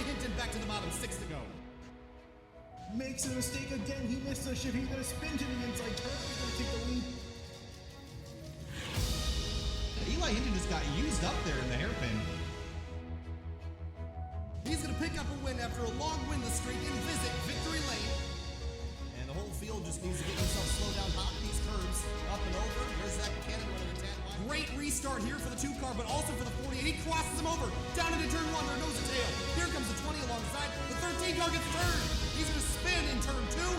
Eli Hinton back to the bottom, 6 to go. Makes a mistake again. He missed the shift. He's going to spin to the inside turn. He's going to take the lead. Eli Hinton just got used up there in the hairpin. He's going to pick up a win after a long winless streak and visit victory lane. And the whole field just needs to get himself slowed down hot in these curves. Up and over. There's Zach Buchanan running a tad wide. Great restart here for the 2 car, but also for the 48. He crosses him over. Down into turn 1. There goes the tail. Here comes the 20 alongside. The 13 car gets turned. He's going to spin in turn 2.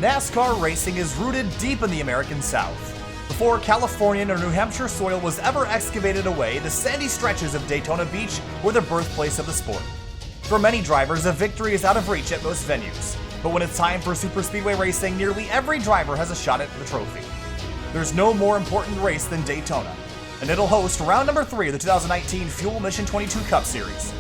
NASCAR racing is rooted deep in the American South. Before Californian or New Hampshire soil was ever excavated away, the sandy stretches of Daytona Beach were the birthplace of the sport. For many drivers, a victory is out of reach at most venues. But when it's time for superspeedway racing, nearly every driver has a shot at the trophy. There's no more important race than Daytona, and it'll host round number 3 of the 2019 Fuel Mission 22 Cup Series.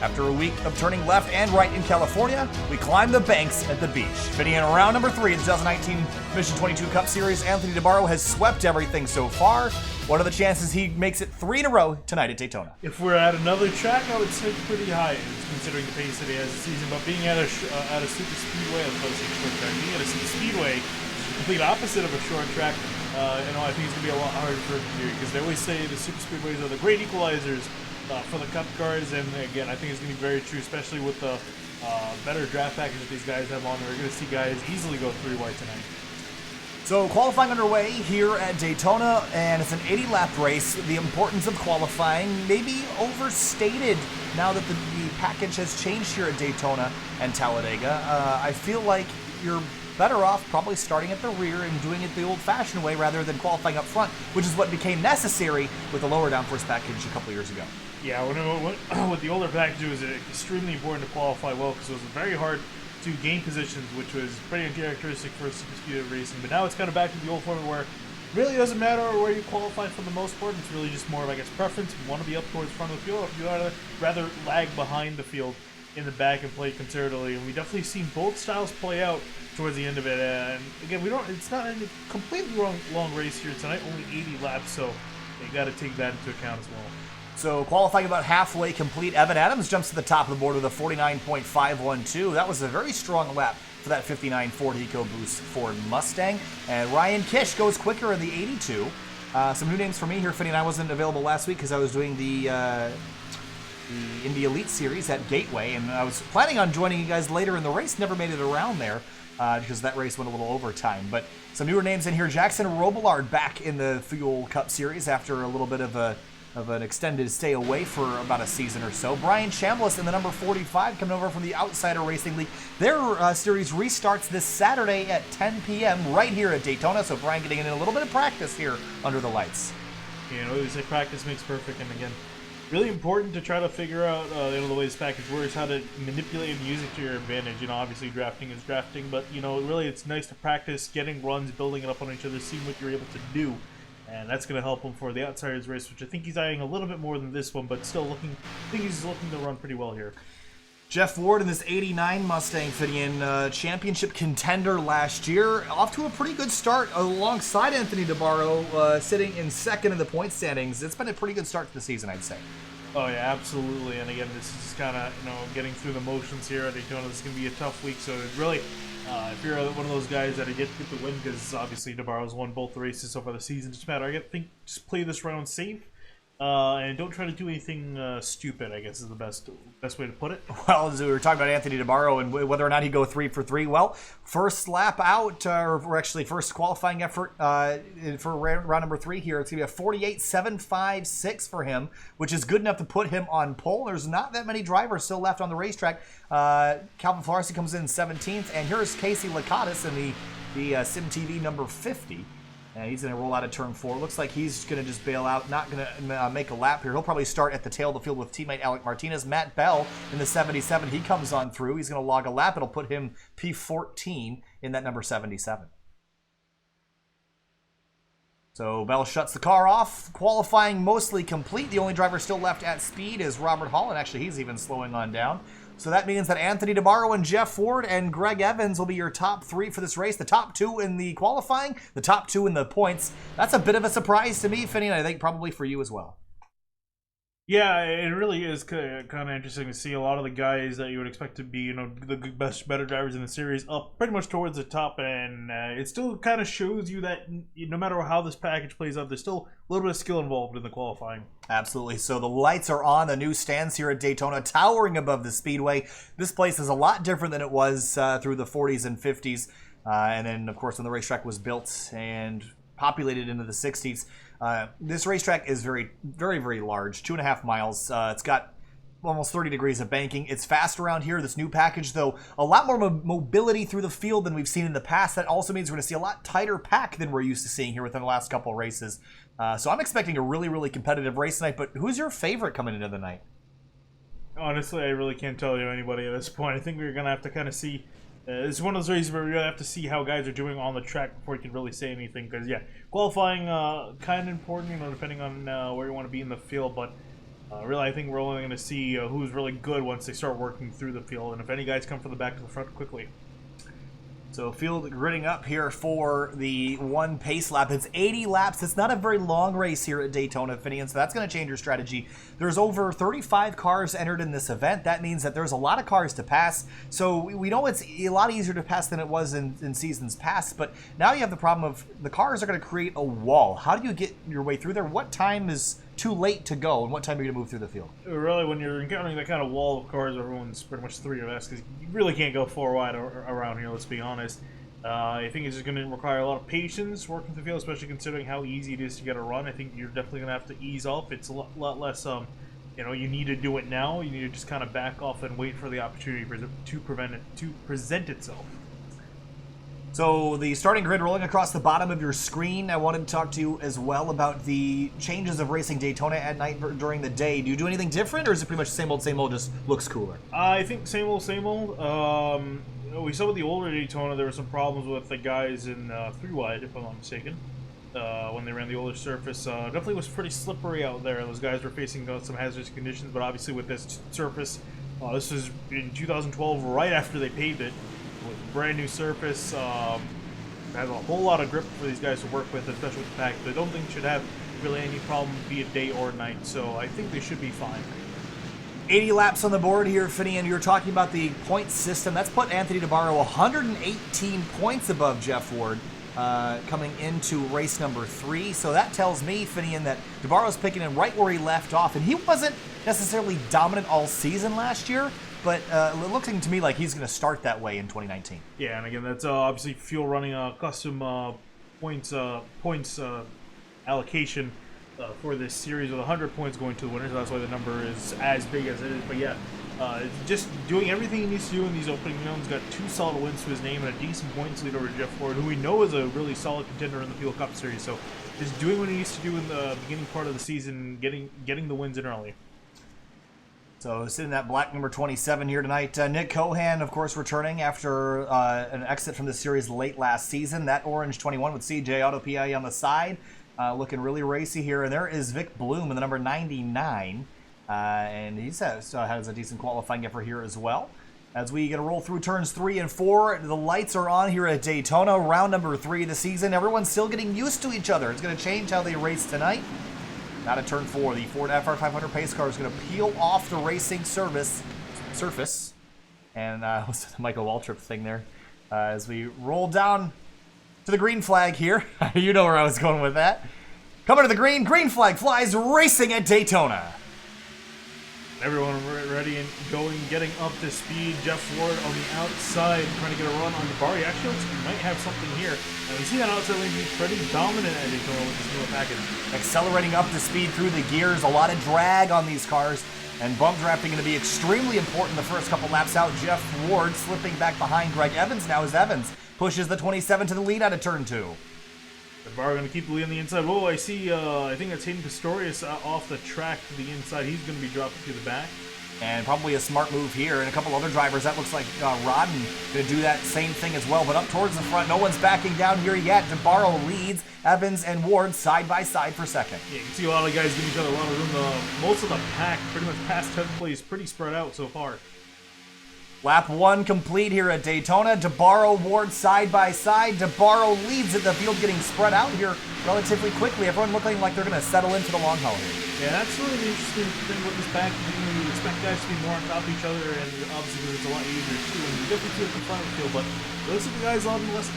After a week of turning left and right in California, we climb the banks at the beach. Fitting in round number 3 of the 2019 Mission 22 Cup Series, Anthony Debaro has swept everything so far. What are the chances he makes it 3 in a row tonight at Daytona? If we're at another track, I would say pretty high, considering the pace that he has this season. But being at a super speedway, as opposed to a short track, being at a super speedway, the complete opposite of a short track. I think it's going to be a lot harder for him to do, because they always say the super speedways are the great equalizers for the cup cars, and again, I think it's going to be very true, especially with the better draft package that these guys have on. We're going to see guys easily go 3 wide tonight. So qualifying underway here at Daytona, and it's an 80-lap race. The importance of qualifying may be overstated now that the package has changed here at Daytona and Talladega. I feel like you're better off probably starting at the rear and doing it the old-fashioned way rather than qualifying up front, which is what became necessary with the lower downforce package a couple years ago. Yeah, with the older package, it was extremely important to qualify well, because it was very hard to gain positions, which was pretty uncharacteristic for super speedway racing. But now it's kind of back to the old format where it really doesn't matter where you qualify for the most part. It's really just more of, I guess, preference. You want to be up towards front of the field, or if you want to rather lag behind the field in the back and play conservatively. And we definitely seen both styles play out towards the end of it. And again, it's not a completely long race here tonight, only 80 laps, so you got to take that into account as well. So qualifying about halfway complete, Evan Adams jumps to the top of the board with a 49.512. That was a very strong lap for that 59 Ford EcoBoost Ford Mustang. And Ryan Kish goes quicker in the 82. Some new names for me here, Finney, I wasn't available last week because I was doing the Indy Elite Series at Gateway, and I was planning on joining you guys later in the race. Never made it around there because that race went a little overtime. But some newer names in here. Jackson Robillard back in the Fuel Cup Series after a little bit of an extended stay away for about a season or so. Brian Chambliss in the number 45 coming over from the Outsider Racing League. Their series restarts this Saturday at 10 p.m. right here at Daytona, so Brian getting in a little bit of practice here under the lights. You know, they say practice makes perfect, and again, really important to try to figure out the way this package works, how to manipulate and use it to your advantage. You know, obviously drafting is drafting, but you know, really it's nice to practice getting runs, building it up on each other, seeing what you're able to do. And that's going to help him for the Outsiders race, which I think he's eyeing a little bit more than this one, but still I think he's looking to run pretty well here. Jeff Ward in this 89 Mustang fitting in, championship contender last year. Off to a pretty good start alongside Anthony Debaro, sitting in second in the point standings. It's been a pretty good start to the season, I'd say. Oh, yeah, absolutely. And again, this is kind of, getting through the motions here at Daytona. This is going to be a tough week, so it's really, if you're one of those guys that get the win, because obviously Debaro's won both the races so far this season, just matter. I think just play this round safe. And don't try to do anything stupid, I guess, is the best way to put it. Well, as we were talking about Anthony Debaro and whether or not he'd go 3 for 3. Well, first lap out, or actually first qualifying effort for round number 3 here. It's going to be a 48.756 for him, which is good enough to put him on pole. There's not that many drivers still left on the racetrack. Calvin Flarcy comes in 17th, and here's Casey Lakatos in the Sim TV number 50. And he's going to roll out of turn 4. Looks like he's going to just bail out, not going to make a lap here. He'll probably start at the tail of the field with teammate Alec Martinez. Matt Bell in the 77. He comes on through. He's going to log a lap. It'll put him P14 in that number 77. So Bell shuts the car off. Qualifying mostly complete. The only driver still left at speed is Robert Hall, and actually he's even slowing on down. So that means that Anthony Debaro and Jeff Ford and Greg Evans will be your top 3 for this race. The top 2 in the qualifying, the top 2 in the points. That's a bit of a surprise to me, Finney, and I think probably for you as well. Yeah, it really is kind of interesting to see a lot of the guys that you would expect to be, the best, better drivers in the series up pretty much towards the top, and it still kind of shows you that no matter how this package plays out, there's still a little bit of skill involved in the qualifying. Absolutely. So the lights are on. The new stands here at Daytona, towering above the speedway. This place is a lot different than it was through the 40s and 50s, and then, of course, when the racetrack was built and populated into the 60s. This racetrack is very, very, very large, 2.5 miles. It's got almost 30 degrees of banking. It's fast around here. This new package, though, a lot more mobility through the field than we've seen in the past. That also means we're going to see a lot tighter pack than we're used to seeing here within the last couple of races. So I'm expecting a really, really competitive race tonight, but who's your favorite coming into the night? Honestly, I really can't tell you anybody at this point. I think we're going to have to kind of see. It's one of those races where we really have to see how guys are doing on the track before you can really say anything. Because, yeah, qualifying kind of important, depending on where you want to be in the field. But really, I think we're only going to see who's really good once they start working through the field. And if any guys come from the back to the front quickly. So field gridding up here for the one pace lap. It's 80 laps. It's not a very long race here at Daytona, Finian, so that's going to change your strategy. There's over 35 cars entered in this event. That means that there's a lot of cars to pass. So we know it's a lot easier to pass than it was in seasons past, but now you have the problem of the cars are going to create a wall. How do you get your way through there? What time is too late to go, and what time are you going to move through the field? Really, when you're encountering that kind of wall of cars, everyone's pretty much 3 or less, because you really can't go 4 wide around here, let's be honest. I think it's just going to require a lot of patience working through the field, especially considering how easy it is to get a run. I think you're definitely going to have to ease off. It's a lot less, you need to do it now. You need to just kind of back off and wait for the opportunity to present itself. So the starting grid rolling across the bottom of your screen. I wanted to talk to you as well about the changes of racing Daytona at night during the day. Do you do anything different, or is it pretty much same old, just looks cooler? I think same old, same old. We saw with the older Daytona, there were some problems with the guys in 3 wide, if I'm not mistaken, when they ran the older surface. Definitely was pretty slippery out there. Those guys were facing some hazardous conditions, but obviously with this surface, this was in 2012, right after they paved it. Brand new surface, has a whole lot of grip for these guys to work with, especially with the pack. But I don't think should have really any problem, be it day or night. So I think they should be fine. 80 laps on the board here, Finney, and you're talking about the point system. That's put Anthony Debaro 118 points above Jeff Ward coming into race number 3. So that tells me, Finian, that Debaro's picking him right where he left off. And he wasn't necessarily dominant all season last year, but looking to me like he's going to start that way in 2019. Yeah, and again, that's obviously fuel running a custom points allocation for this series with 100 points going to the winner, so that's why the number is as big as it is. But yeah, just doing everything he needs to do in these opening rounds. Got 2 solid wins to his name and a decent points lead over Jeff Ford, who we know is a really solid contender in the Fuel Cup Series. So just doing what he needs to do in the beginning part of the season, getting the wins in early. So sitting that black number 27 here tonight. Nick Cohan, of course, returning after an exit from the series late last season. That orange 21 with CJ Auto PI on the side, looking really racy here. And there is Vic Bloom in the number 99. And he has a decent qualifying effort here as well. As we get to roll through turns 3 and 4, the lights are on here at Daytona. Round number 3 of the season. Everyone's still getting used to each other. It's going to change how they race tonight. Now to turn 4, the Ford FR500 pace car is going to peel off the racing surface. And what's the Michael Waltrip thing there? As we roll down to the green flag here. You know where I was going with that. Coming to the green flag flies racing at Daytona. Everyone ready and going, getting up to speed. Jeff Ford on the outside, trying to get a run on the bar. He actually looks like he might have something here. And we see that outside lane be pretty dominant at Daytona with this newer package. Accelerating up to speed through the gears, a lot of drag on these cars, and bump drafting going to be extremely important the first couple laps out. Jeff Ward slipping back behind Greg Evans now as Evans pushes the 27 to the lead out of turn 2. Debaro going to keep the lead on the inside. Whoa, I see, I think that's Hayden Pistorius off the track to the inside. He's going to be dropped to the back. And probably a smart move here. And a couple other drivers, that looks like Rodden going to do that same thing as well. But up towards the front, no one's backing down here yet. Debaro leads Evans and Ward side by side for second. Yeah, you can see a lot of guys giving each other a lot of room. Most of the pack, pretty much past 10th place, pretty spread out so far. Lap 1 complete here at Daytona. Debaro, Ward side by side. Debaro leads it. The field getting spread out here relatively quickly. Everyone looking like they're going to settle in for the long haul here. Yeah, that's really the interesting thing with this pack. You expect guys to be more on top of each other, and obviously it's a lot easier too. And you definitely see it at the front of the field, but those are the guys on the less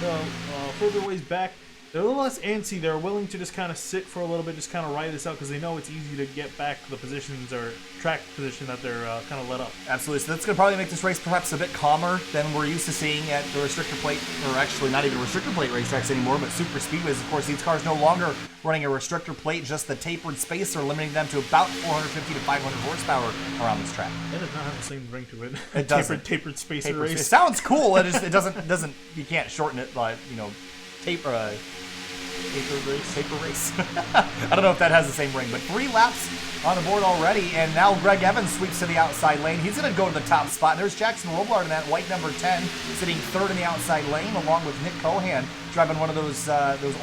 further ways back. They're a little less antsy. They're willing to just kind of sit for a little bit, just kind of ride this out because they know it's easy to get back to the positions or track position that they're kind of let up. Absolutely. So that's going to probably make this race perhaps a bit calmer than we're used to seeing at the restrictor plate, or actually not even restrictor plate racetracks anymore, but super speedways. Of course, these cars no longer running a restrictor plate, just the tapered spacer, limiting them to about 450 to 500 horsepower around this track. It does not have the same ring to it. It doesn't. Tapered spacer race. It sounds cool. It doesn't. You can't shorten it by taper race. I don't know if that has the same ring, but 3 laps on the board already, and now Greg Evans sweeps to the outside lane. He's going to go to the top spot. And there's Jackson Roblard in that white number 10, sitting 3rd in the outside lane, along with Nick Cohan driving one of those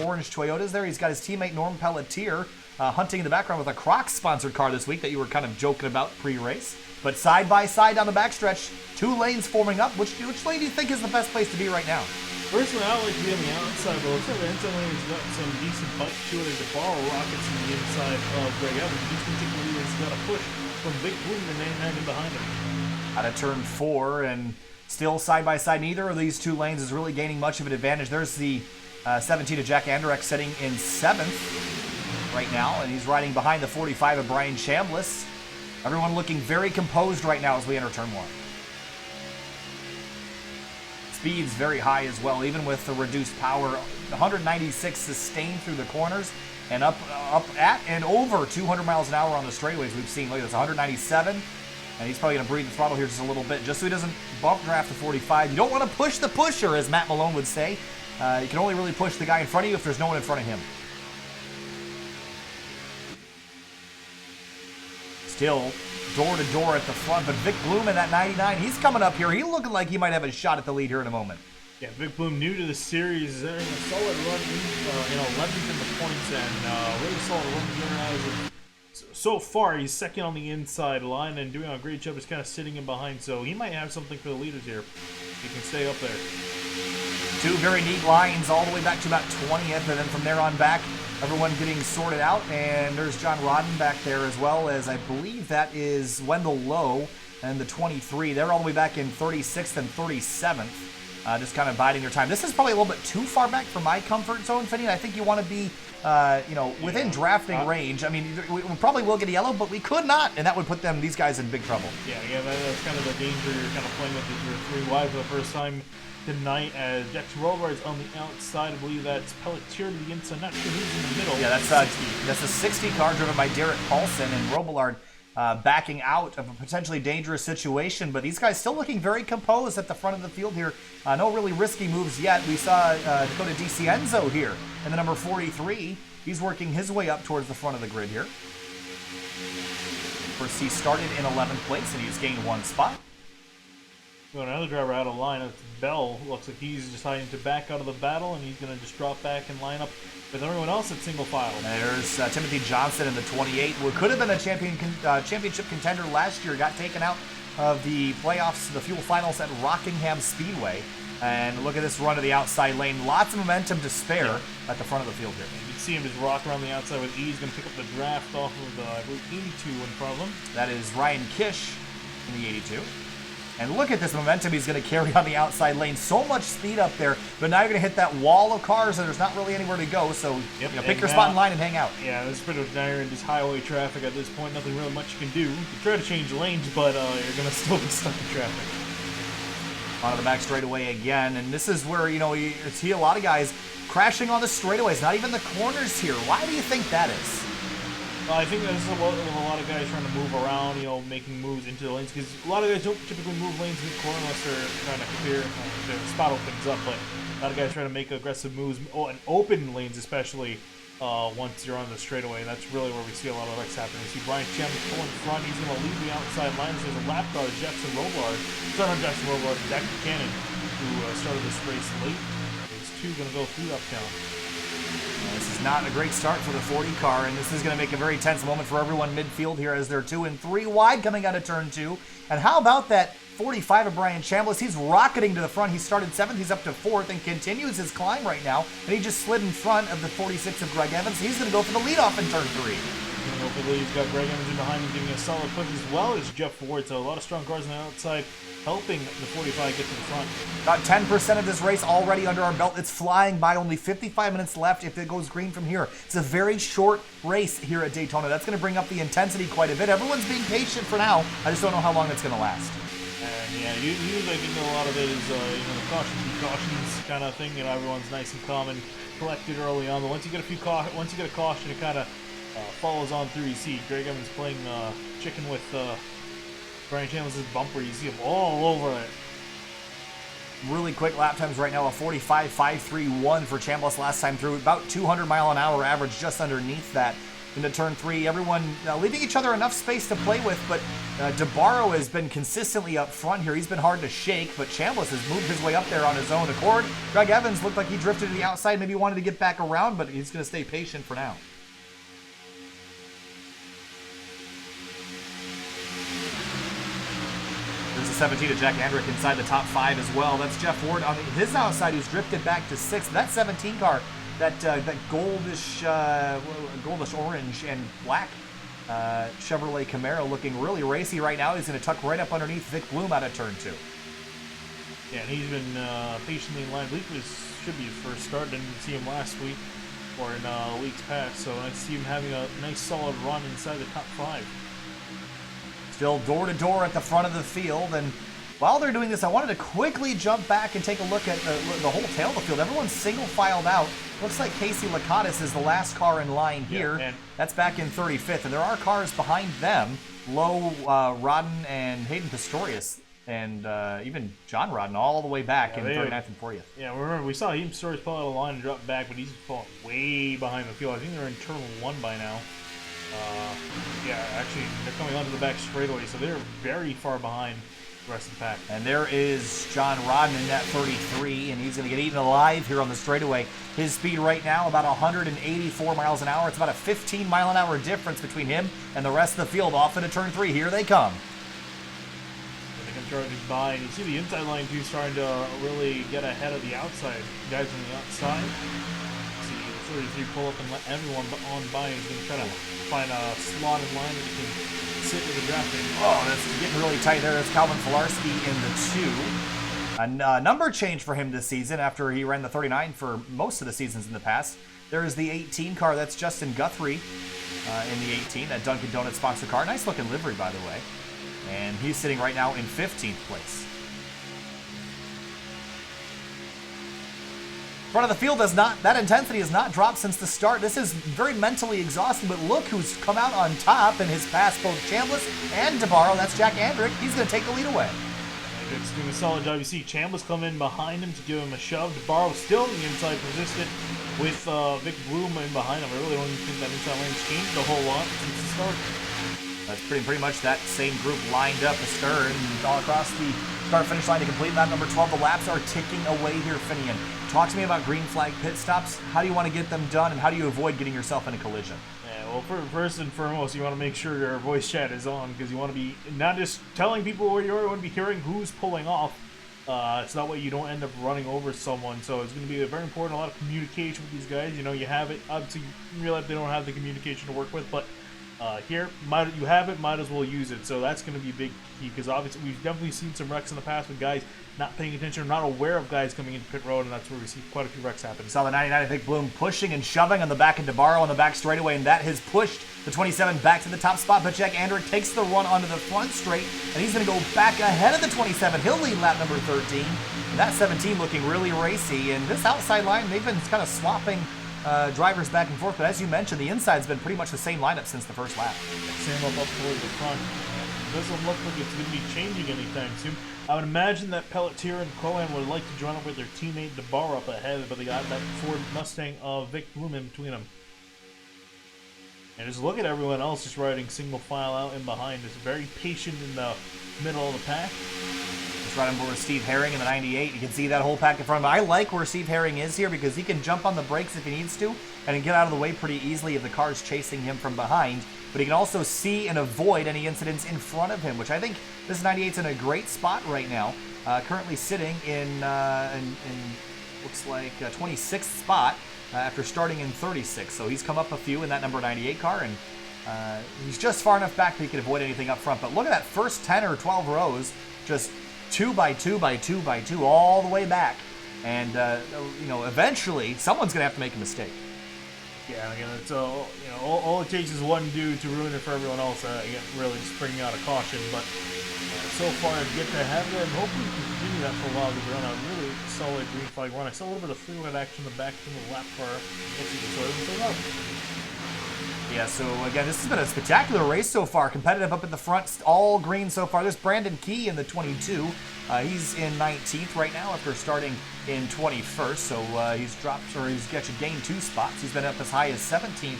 orange Toyotas there. He's got his teammate Norm Pelletier hunting in the background with a Crocs sponsored car this week that you were kind of joking about pre-race. But side by side down the backstretch, 2 lanes forming up. Which lane do you think is the best place to be right now? Personally, I like to be on the outside, but looks like the inside lane has got some decent bite to it. There's a bar rockets on the inside of Greg Evans. He's particularly has got a push from Vic Bloom and then hanging behind him. Out of turn 4, and still side by side. Neither of these 2 lanes is really gaining much of an advantage. There's the 17 of Jack Anderek sitting in 7th right now, and he's riding behind the 45 of Brian Chambliss. Everyone looking very composed right now as we enter turn 1. Speed's very high as well, even with the reduced power. 196 sustained through the corners, and up at and over 200 miles an hour on the straightaways we've seen. Look at this, 197, and he's probably going to breathe the throttle here just a little bit, just so he doesn't bump draft the 45. You don't want to push the pusher, as Matt Malone would say. You can only really push the guy in front of you if there's no one in front of him. Still door to door at the front, but Vic Bloom in that 99, he's coming up here. He's looking like he might have a shot at the lead here in a moment. Yeah, Vic Bloom, new to the series, is having a solid run, 11th in the points, and really solid run here. So far, he's second on the inside line and doing a great job just kind of sitting in behind, so he might have something for the leaders here. He can stay up there. 2 very neat lines all the way back to about 20th, and then from there on back, everyone getting sorted out, and there's John Rodden back there as well as, I believe that is Wendell Lowe and the 23. They're all the way back in 36th and 37th, just kind of biding their time. This is probably a little bit too far back for my comfort zone, Finney. I think you want to be, within drafting range. I mean, we probably will get a yellow, but we could not, and that would put these guys in big trouble. Yeah, that's kind of the danger. You're kind of playing with your 3 wide for the first time tonight, as Jackson Rollbar's on the outside. I believe that's Pelletier to the inside. Not sure who's in the middle. Yeah, that's a 60 car driven by Derek Paulson, and Robillard backing out of a potentially dangerous situation. But these guys still looking very composed at the front of the field here. No really risky moves yet. We saw Dakota DiCienzo here in the number 43. He's working his way up towards the front of the grid here. Of course, he started in 11th place, and he's gained 1 spot. Got another driver out of line. That's Bell. Looks like he's deciding to back out of the battle, and he's going to just drop back and line up with everyone else at single file. There's Timothy Johnson in the 28. What could have been a championship contender last year, got taken out of the playoffs, the Fuel Finals at Rockingham Speedway. And look at this run to the outside lane. Lots of momentum to spare at the front of the field here. You can see him just rock around the outside with ease. Going to pick up the draft off of the, I believe, 82 in front of him. That is Ryan Kish in the 82. And look at this momentum he's going to carry on the outside lane. So much speed up there, but now you're going to hit that wall of cars and there's not really anywhere to go, so pick your spot in line and hang out. Yeah, this is pretty much now you're in just highway traffic at this point. Nothing really much you can do. You can try to change lanes, but you're going to still be stuck in traffic. Onto the back straightaway again, and this is where, you see a lot of guys crashing on the straightaways, not even the corners here. Why do you think that is? I think there's a lot of guys trying to move around, making moves into the lanes, because a lot of guys don't typically move lanes in the corner unless they're trying to clear, the spot opens up, but a lot of guys trying to make aggressive moves, and open lanes especially, once you're on the straightaway. And that's really where we see a lot of wrecks happening. We see Brian Chambliss pulling front. He's going to leave the outside line. There's a lap car, Jackson Robillard. Sorry, not Jackson Robillard, Zach Buchanan, who started this race late. Those two going to go through Uptown. This is not a great start for the 40 car, and this is going to make a very tense moment for everyone midfield here as they're 2 and 3 wide coming out of turn 2. And how about that 45 of Brian Chambliss? He's rocketing to the front. He started 7th, he's up to 4th, and continues his climb right now. And he just slid in front of the 46 of Greg Evans. He's going to go for the leadoff in turn 3. Hopefully he's got Greg Evans in behind him, giving a solid push, as well as Jeff Ford. So a lot of strong cars on the outside, helping the 45 get to the front. About 10% of this race already under our belt. It's flying by, only 55 minutes left if it goes green from here. It's a very short race here at Daytona. That's going to bring up the intensity quite a bit. Everyone's being patient for now. I just don't know how long it's going to last. And yeah, usually I think a lot of it is the cautions kind of thing. Everyone's nice and calm and collected early on. But once you get a caution, it kind of follows on through. You see Greg Evans playing chicken with Brian Chambliss' bumper. You see him all over it. Really quick lap times right now, a 45.531 for Chambliss last time through. About 200 mile an hour average just underneath that into turn 3. Everyone leaving each other enough space to play with, but Debaro has been consistently up front here. He's been hard to shake, but Chambliss has moved his way up there on his own accord. Greg Evans looked like he drifted to the outside, maybe wanted to get back around, but he's going to stay patient for now. There's a 17 to Jack Andrick inside the top 5 as well. That's Jeff Ward on his outside, who's drifted back to 6th. That 17 car, that goldish orange and black Chevrolet Camaro, looking really racy right now. He's going to tuck right up underneath Vic Bloom out of turn 2. Yeah, and he's been patiently in line. I believe this should be his first start. Didn't see him last week or in weeks past. So I see him having a nice solid run inside the top 5. Still door to door at the front of the field, and while they're doing this, I wanted to quickly jump back and take a look at the whole tail of the field. Everyone's single filed out. Looks like Casey Lakatos is the last car in line here. Yeah, that's back in 35th, and there are cars behind them. Lowe, Rodden, and Hayden Pistorius, and even John Rodden all the way back in 39th and 40th. Yeah, remember, we saw Hayden Pistorius pull out of the line and drop back, but he's falling way behind the field. I think they're in turn 1 by now. Yeah, actually, they're coming onto the back straightaway, so they're very far behind the rest of the pack. And there is John Rodden in that 33, and he's going to get eaten alive here on the straightaway. His speed right now, about 184 miles an hour. It's about a 15 mile an hour difference between him and the rest of the field off into turn 3. Here they come. They come charging by, and you see the inside line, too, starting to really get ahead of the outside. Guys on the outside. 33 pull up and let everyone on by. He's going to try to find a slot in line that he can sit with the drafting. Oh, that's getting really tight there. That's Calvin Filarski in the 2. A number change for him this season after he ran the 39 for most of the seasons in the past. There is the 18 car. That's Justin Guthrie in the 18, that Dunkin' Donuts sponsor car. Nice looking livery, by the way. And he's sitting right now in 15th place. Front of the field that intensity has not dropped since the start. This is very mentally exhausting, but look who's come out on top and has passed both Chambliss and Debaro. That's Jack Andrick. He's going to take the lead away. Andrick's doing a solid job. You see Chambliss come in behind him to give him a shove. Debaro still on the inside, persistent with Vic Bloom in behind him. I really don't even think that inside lane's changed a whole lot since the start. That's pretty much that same group lined up astern all across the start-finish line to complete lap number 12. The laps are ticking away here, Finian. Talk to me about green flag pit stops. How do you want to get them done, and how do you avoid getting yourself in a collision? Yeah, well, first and foremost, you want to make sure your voice chat is on, because you want to be not just telling people where you are, you want to be hearing who's pulling off. So that way you don't end up running over someone. So it's going to be very important, a lot of communication with these guys. You know, you have it. Obviously, in real life, they don't have the communication to work with, but here, you have it, might as well use it. So that's going to be a big key, because obviously we've definitely seen some wrecks in the past with guys not paying attention, or not aware of guys coming into pit road, and that's where we see quite a few wrecks happen. Saw the 99 Vic Bloom pushing and shoving on the back of Debaro on the back straightaway, and that has pushed the 27 back to the top spot. But Jack Andrick takes the run onto the front straight, and he's going to go back ahead of the 27. He'll lead lap number 13. And that 17 looking really racy, and this outside line, they've been kind of swapping drivers back and forth, but as you mentioned, the inside's been pretty much the same lineup since the first lap. Same up toward the front. It doesn't look like it's going to be changing anytime soon. I would imagine that Pelletier and Cohen would like to join up with their teammate Debaro up ahead, but they got that Ford Mustang of Vic Bloom in between them. And just look at everyone else just riding single file out in behind. Just very patient in the middle of the pack. Just right on board with Steve Herring in the 98. You can see that whole pack in front of him. I like where Steve Herring is here because he can jump on the brakes if he needs to and get out of the way pretty easily if the car's chasing him from behind. But he can also see and avoid any incidents in front of him, which I think this 98's in a great spot right now. Currently sitting in looks like 26th spot after starting in 36. So he's come up a few in that number 98 car, and he's just far enough back that he can avoid anything up front. But look at that first 10 or 12 rows, just 2 by 2 by 2 by 2 all the way back. And, you know, eventually someone's going to have to make a mistake. Yeah, again, it's all, you know, all it takes is one dude to ruin it for everyone else. Again, really just bringing out a caution, but so far I get to have it, and hopefully we can continue that for a while. We're on a really solid green flag run. I saw a little bit of three-wide action in the back from the lap car. Let's see the soil up. Yeah, so again, this has been a spectacular race so far. Competitive up at the front, all green so far. There's Brandon Key in the 22. He's in 19th right now after starting in 21st. So he's dropped, or he's actually gained 2 spots. He's been up as high as 17th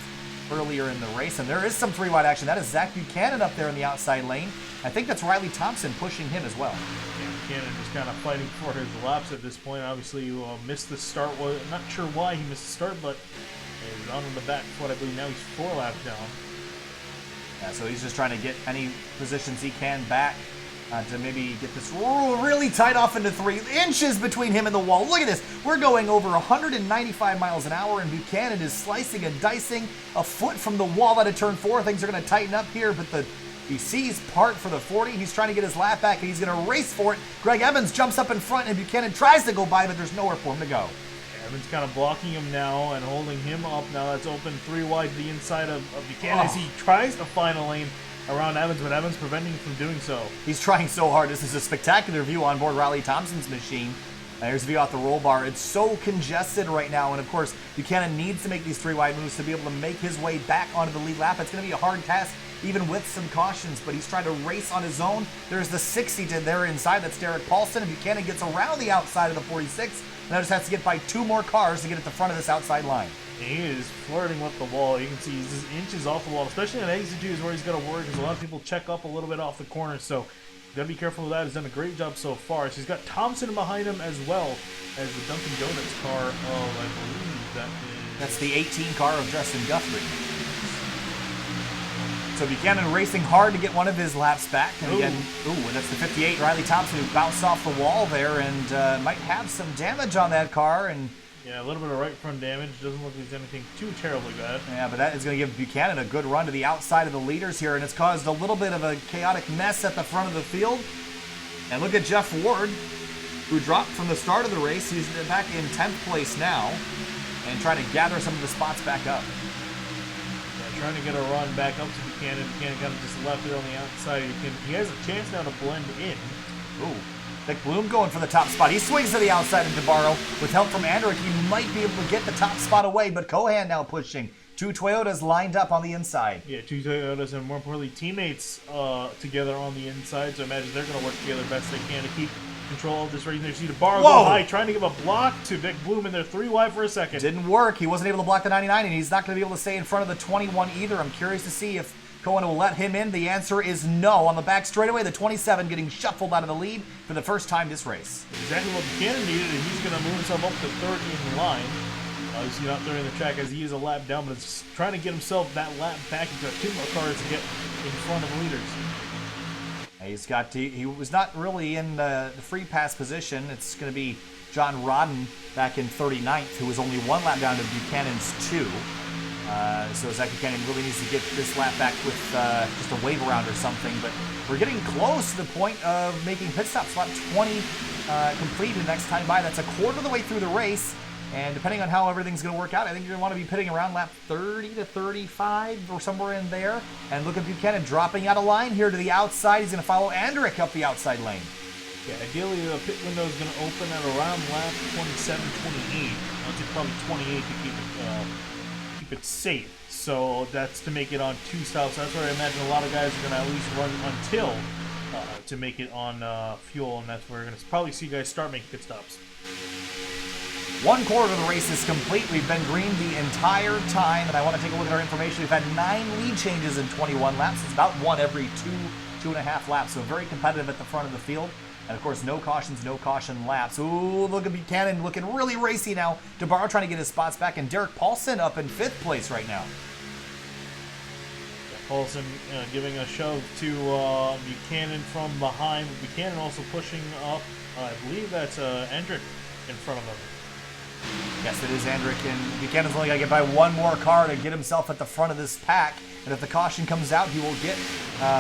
earlier in the race. And there is some three-wide action. That is Zach Buchanan up there in the outside lane. I think that's Riley Thompson pushing him as well. Yeah, Buchanan just kind of fighting for his laps at this point. Obviously, missed the start. Well, not sure why he missed the start, but he's on the back foot. I believe now he's 4 laps down. Yeah, so he's just trying to get any positions he can back to maybe get this really tight off into 3 inches between him and the wall. Look at this. We're going over 195 miles an hour, and Buchanan is slicing and dicing a foot from the wall out of turn 4. Things are going to tighten up here, but he sees part for the 40. He's trying to get his lap back, and he's going to race for it. Greg Evans jumps up in front, and Buchanan tries to go by, but there's nowhere for him to go. Evans kind of blocking him now and holding him up. Now that's open 3 wide to the inside of Buchanan as he tries to find a lane around Evans, but Evans preventing him from doing so. He's trying so hard. This is a spectacular view on board Riley Thompson's machine. There's a view out the roll bar. It's so congested right now, and of course, Buchanan needs to make these 3 wide moves to be able to make his way back onto the lead lap. It's going to be a hard task, even with some cautions, but he's trying to race on his own. There's the 60 to there inside. That's Derek Paulson, and Buchanan gets around the outside of the 46. Now just has to get by 2 more cars to get at the front of this outside line. He is flirting with the wall. You can see he's just inches off the wall, especially on exit 2 is where he's got to work, because a lot of people check up a little bit off the corner, so you got to be careful with that. He's done a great job so far. So he's got Thompson behind him as well as the Dunkin' Donuts car of, I believe that is... That's the 18 car of Justin Guthrie. So Buchanan racing hard to get one of his laps back. And again, that's the 58, Riley Thompson, who bounced off the wall there and might have some damage on that car. And yeah, a little bit of right front damage. Doesn't look like there's anything too terribly bad. yeah, but that is going to give Buchanan a good run to the outside of the leaders here, and it's caused a little bit of a chaotic mess at the front of the field. And look at Jeff Ward, who dropped from the start of the race. He's back in 10th place now and trying to gather some of the spots back up. Trying to get a run back up to Buchanan. Buchanan kind of just left it on the outside. He has a chance now to blend in. Ooh, Vic Bloom going for the top spot. He swings to the outside of Debaro. With help from Andrick, he might be able to get the top spot away, but Cohan now pushing. 2 Toyotas lined up on the inside. Yeah, 2 Toyotas and more importantly teammates together on the inside. So I imagine they're going to work together best they can to keep control of this race. There, see Debaro go high, trying to give a block to Vic Bloom, and they're 3 wide for a second. Didn't work. He wasn't able to block the 99, and he's not going to be able to stay in front of the 21 either. I'm curious to see if Cohen will let him in. The answer is no. On the back straightaway, the 27 getting shuffled out of the lead for the first time this race. Exactly what Buchanan needed, and he's going to move himself up to 3rd in line. Obviously not third in the track as he is a lap down, but it's trying to get himself that lap back. He's got 2 more cars to get in front of the leaders. He was not really in the free pass position. It's going to be John Rodden back in 39th, who was only 1 lap down to Buchanan's 2. So Zach Buchanan really needs to get this lap back with just a wave around or something. But we're getting close to the point of making pit stops. Lap 20 completed next time by. That's a quarter of the way through the race. And depending on how everything's going to work out, I think you're going to want to be pitting around lap 30 to 35 or somewhere in there. And look at Buchanan dropping out of line here to the outside. He's going to follow Andrick up the outside lane. Yeah, ideally the pit window is going to open at around lap 27, 28. I'll say probably 28 to keep it safe. So that's to make it on 2 stops. That's where I imagine a lot of guys are going to at least run until to make it on fuel. And that's where we're going to probably see guys start making pit stops. 1 quarter of the race is complete. We've been green the entire time, and I want to take a look at our information. We've had 9 lead changes in 21 laps. It's about 1 every 2.5 laps, so very competitive at the front of the field. And, of course, no cautions, no caution laps. Ooh, look at Buchanan looking really racy now. Debaro trying to get his spots back, and Derek Paulson up in 5th place right now. Paulson giving a shove to Buchanan from behind. Buchanan also pushing up, I believe that's Endrick in front of him. Yes, it is Andrick, and Buchanan's only got to get by 1 more car to get himself at the front of this pack. And if the caution comes out, he will get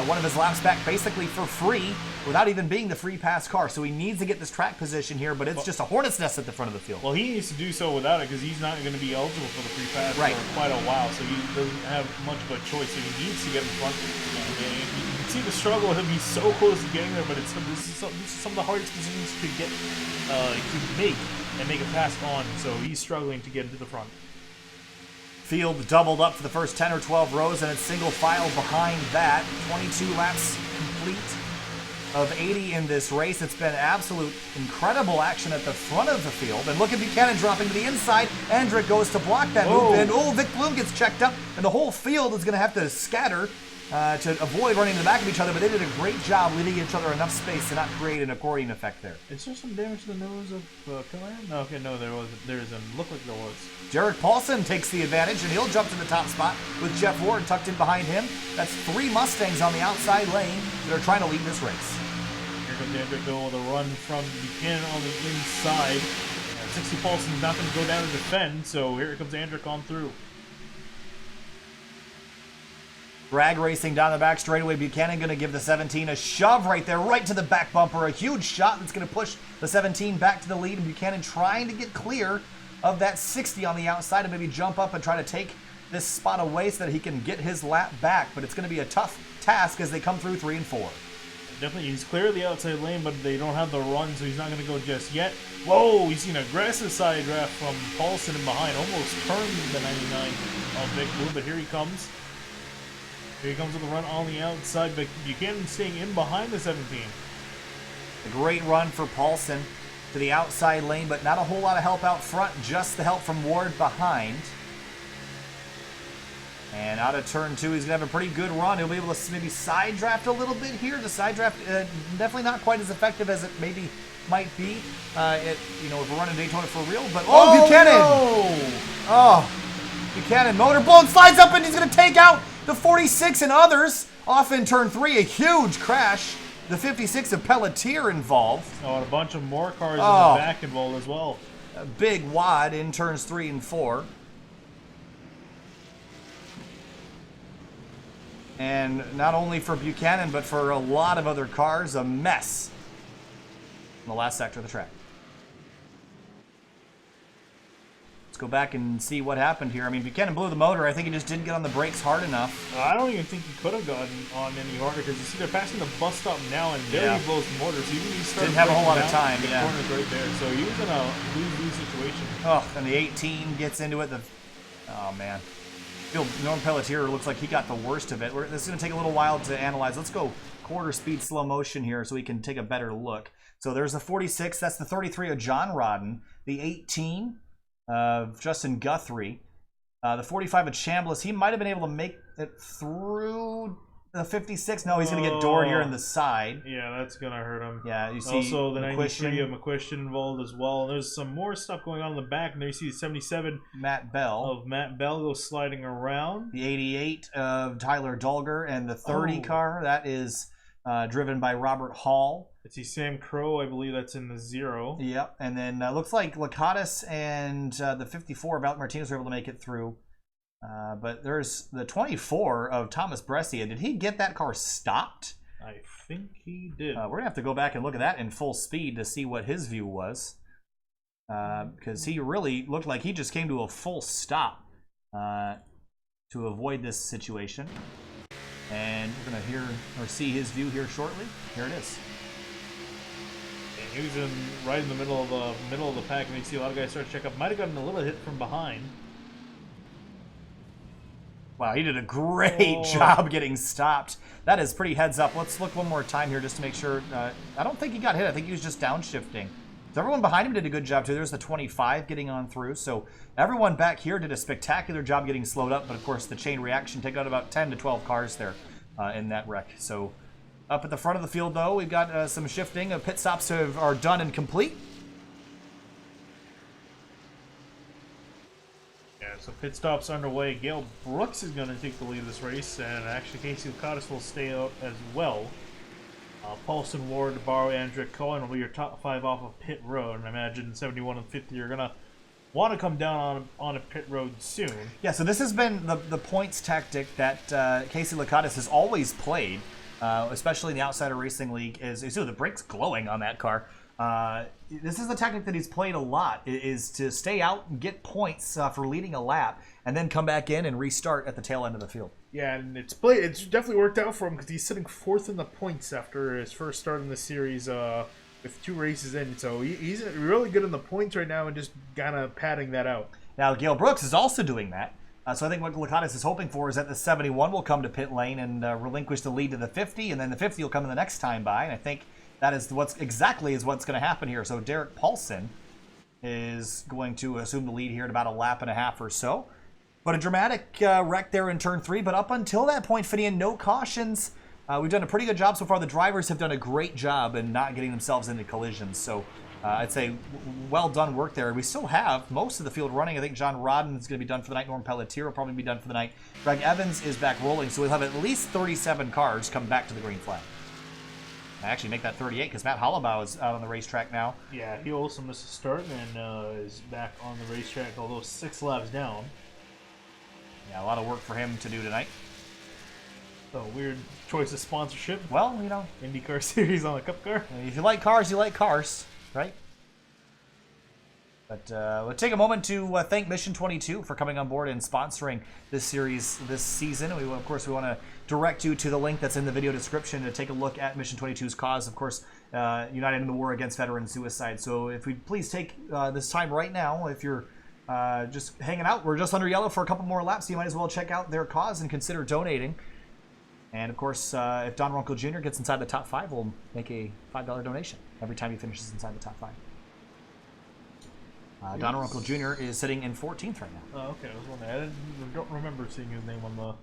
one of his laps back basically for free without even being the free pass car. So he needs to get this track position here, but it's just a hornet's nest at the front of the field. Well, he needs to do so without it because he's not going to be eligible for the free pass for quite a while. So he doesn't have much of a choice. So he needs to get in front. And you can see the struggle with him. He's so close to getting there, but this is some of the hardest positions to get to make and make a pass on. So he's struggling to get into the front. Field doubled up for the first 10 or 12 rows, and it's single file behind that. 22 laps complete of 80 in this race. It's been absolute incredible action at the front of the field. And look at Buchanan dropping to the inside. Andrick goes to block that move, and Vic Bloom gets checked up, and the whole field is going to have to scatter to avoid running to the back of each other, but they did a great job leaving each other enough space to not create an accordion effect there. Is there some damage to the nose of Callahan? No, okay, no, there wasn't. There isn't. Looked like there was. Derek Paulson takes the advantage, and he'll jump to the top spot with Jeff Ward tucked in behind him. That's 3 Mustangs on the outside lane that are trying to lead this race. Here comes Andrick going with a run from Buchanan on the inside. 60 Paulson's not going to go down to defend, so here comes Andrick on through. Drag racing down the back straightaway. Buchanan going to give the 17 a shove right there, right to the back bumper. A huge shot that's going to push the 17 back to the lead. And Buchanan trying to get clear of that 60 on the outside and maybe jump up and try to take this spot away so that he can get his lap back. But it's going to be a tough task as they come through 3 and 4. Definitely, he's clear of the outside lane, but they don't have the run, so he's not going to go just yet. Whoa, he's seen an aggressive side draft from Paulson in behind. Almost turned the 99 of Vic Blue, but here he comes. Here he comes with a run on the outside, but Buchanan staying in behind the 17. A great run for Paulson to the outside lane, but not a whole lot of help out front, just the help from Ward behind. And out of turn 2, he's going to have a pretty good run. He'll be able to maybe side draft a little bit here. The side draft, definitely not quite as effective as it maybe might be, if we're running Daytona for real. But Buchanan! No! Oh, Buchanan motor blown, slides up, and he's going to take out the 46 and others off in turn 3. A huge crash. The 56 of Pelletier involved. Oh, and a bunch of more cars in the back involved as well. A big wad in turns 3 and 4. And not only for Buchanan, but for a lot of other cars, a mess in the last sector of the track. Let's go back and see what happened here. I mean, Buchanan blew the motor. I think he just didn't get on the brakes hard enough. I don't even think he could have gotten on any harder because you see they're passing the bus stop now, and there he blows the motor. So even he started didn't have a whole lot of time. The corner's right there, so he was in a lose-lose situation. Oh, and the 18 gets into it. Oh man. Norm Pelletier looks like he got the worst of it. This is going to take a little while to analyze. Let's go quarter speed slow motion here so we can take a better look. So there's the 46. That's the 33 of John Rodden. The 18 of Justin Guthrie. The 45 of Chambliss. He might have been able to make it through the 56. No, he's going to get doored here in the side. Yeah, that's going to hurt him. Yeah, you see also the 93 of McQuistion involved as well. There's some more stuff going on in the back, and there you see the 77 Matt Bell. Of Matt Bell goes sliding around. The 88 of Tyler Dolger, and the 30 car, that is driven by Robert Hall. It's the Sam Crow, I believe that's in the 0. Yep, and then looks like Lakatos and the 54 of Alec Martinez were able to make it through. But there's the 24 of Thomas Brescia. Did he get that car stopped? I think he did. We're going to have to go back and look at that in full speed to see what his view was. Because he really looked like he just came to a full stop to avoid this situation. And we're going to hear or see his view here shortly. Here it is. And he was right in the middle of the pack, and you see a lot of guys start to check up. Might have gotten a little hit from behind. Wow, he did a great job getting stopped. That is pretty heads up. Let's look one more time here just to make sure. I don't think he got hit. I think he was just downshifting. So everyone behind him did a good job too. There's the 25 getting on through. So everyone back here did a spectacular job getting slowed up. But of course, the chain reaction took out about 10 to 12 cars there in that wreck. So up at the front of the field, though, we've got some shifting. Pit stops are done and complete. Yeah, so pit stops underway. Gale Brooks is going to take the lead of this race, and actually Casey Lucatis will stay out as well. Paulson, Ward, Debaro, Andrew Cohen will be your top 5 off of pit road, and I imagine 71 and 50 are going to want to come down on a pit road soon. Yeah, so this has been the points tactic that Casey Lucatis has always played, especially in the Outsider Racing League. The brake's glowing on that car. This is the tactic that he's played a lot, is to stay out and get points for leading a lap, and then come back in and restart at the tail end of the field. Yeah, and it's definitely worked out for him because he's sitting 4th in the points after his first start in the series with 2 races in. So he's really good in the points right now and just kind of padding that out. Now, Gale Brooks is also doing that. So I think what Lucatis is hoping for is that the 71 will come to pit lane and relinquish the lead to the 50, and then the 50 will come in the next time by. And I think that is what's going to happen here. So Derek Paulson is going to assume the lead here at about a lap and a half or so. But a dramatic wreck there in turn 3. But up until that point, Finian, no cautions. We've done a pretty good job so far. The drivers have done a great job in not getting themselves into collisions. So I'd say well done work there. We still have most of the field running. I think John Rodden is going to be done for the night. Norm Pelletier will probably be done for the night. Greg Evans is back rolling. So we'll have at least 37 cars come back to the green flag. I actually make that 38 because Matt Hollabaugh is out on the racetrack now. Yeah, he also missed a start and is back on the racetrack, although 6 laps down. Yeah, a lot of work for him to do tonight. So weird choice of sponsorship. Well, you know, IndyCar Series on a Cup car. If you like cars, you like cars, right? But we'll take a moment to thank Mission 22 for coming on board and sponsoring this series this season. Of course, we want to direct you to the link that's in the video description to take a look at Mission 22's cause, of course, united in the war against veteran suicide. So if we please take this time right now, if you're just hanging out, we're just under yellow for a couple more laps, so you might as well check out their cause and consider donating. And of course, if Don Runkle Jr. gets inside the top 5, we'll make a $5 donation every time he finishes inside the top 5. Don Runkle Jr. is sitting in 14th right now. Oh, okay. I was wondering. I don't remember seeing his name on the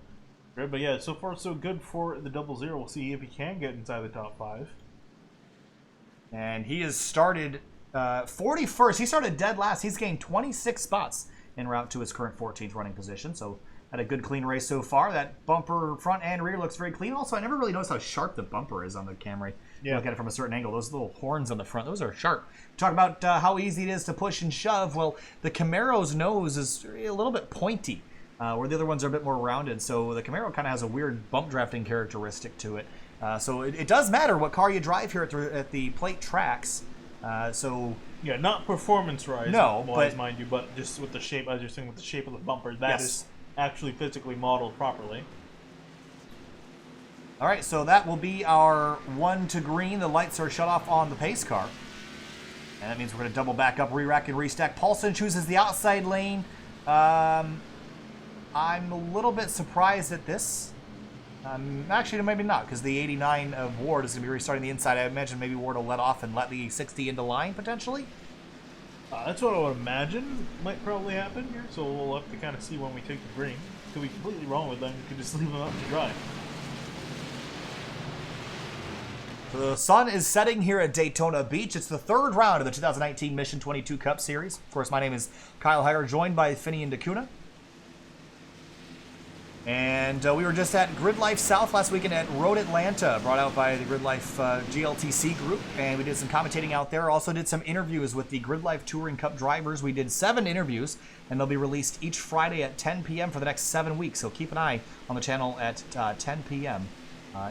grid, but yeah, so far so good for the 00. We'll see if he can get inside the top 5. And he has started 41st. He started dead last. He's gained 26 spots en route to his current 14th running position. So had a good clean race so far. That bumper front and rear looks very clean. Also, I never really noticed how sharp the bumper is on the Camry. Yeah. Look at it from a certain angle. Those little horns on the front, those are sharp. Talk about how easy it is to push and shove. Well, the Camaro's nose is a little bit pointy, where the other ones are a bit more rounded. So the Camaro kind of has a weird bump drafting characteristic to it. So it does matter what car you drive here at the plate tracks. Yeah, not performance-wise, but mind you, but just with the shape, as you're saying, with the shape of the bumper, that is actually physically modeled properly. All right, so that will be our 1 to green. The lights are shut off on the pace car. And that means we're going to double back up, re-rack, and restack. Paulson chooses the outside lane. I'm a little bit surprised at this. Actually, maybe not, because the 89 of Ward is going to be restarting the inside. I imagine maybe Ward will let off and let the 60 into line, potentially. That's what I would imagine might probably happen here, so we'll have to kind of see when we take the green. Could be completely wrong with them. You could just leave them up to dry. The sun is setting here at Daytona Beach. It's the 3rd round of the 2019 Mission 22 Cup Series. Of course, my name is Kyle Heider, joined by Finian DeCuna. And we were just at Grid Life South last weekend at Road Atlanta, brought out by the Grid Life GLTC group. And we did some commentating out there. Also did some interviews with the Grid Life Touring Cup drivers. We did 7 interviews, and they'll be released each Friday at 10 p.m. for the next 7 weeks. So keep an eye on the channel at 10 p.m.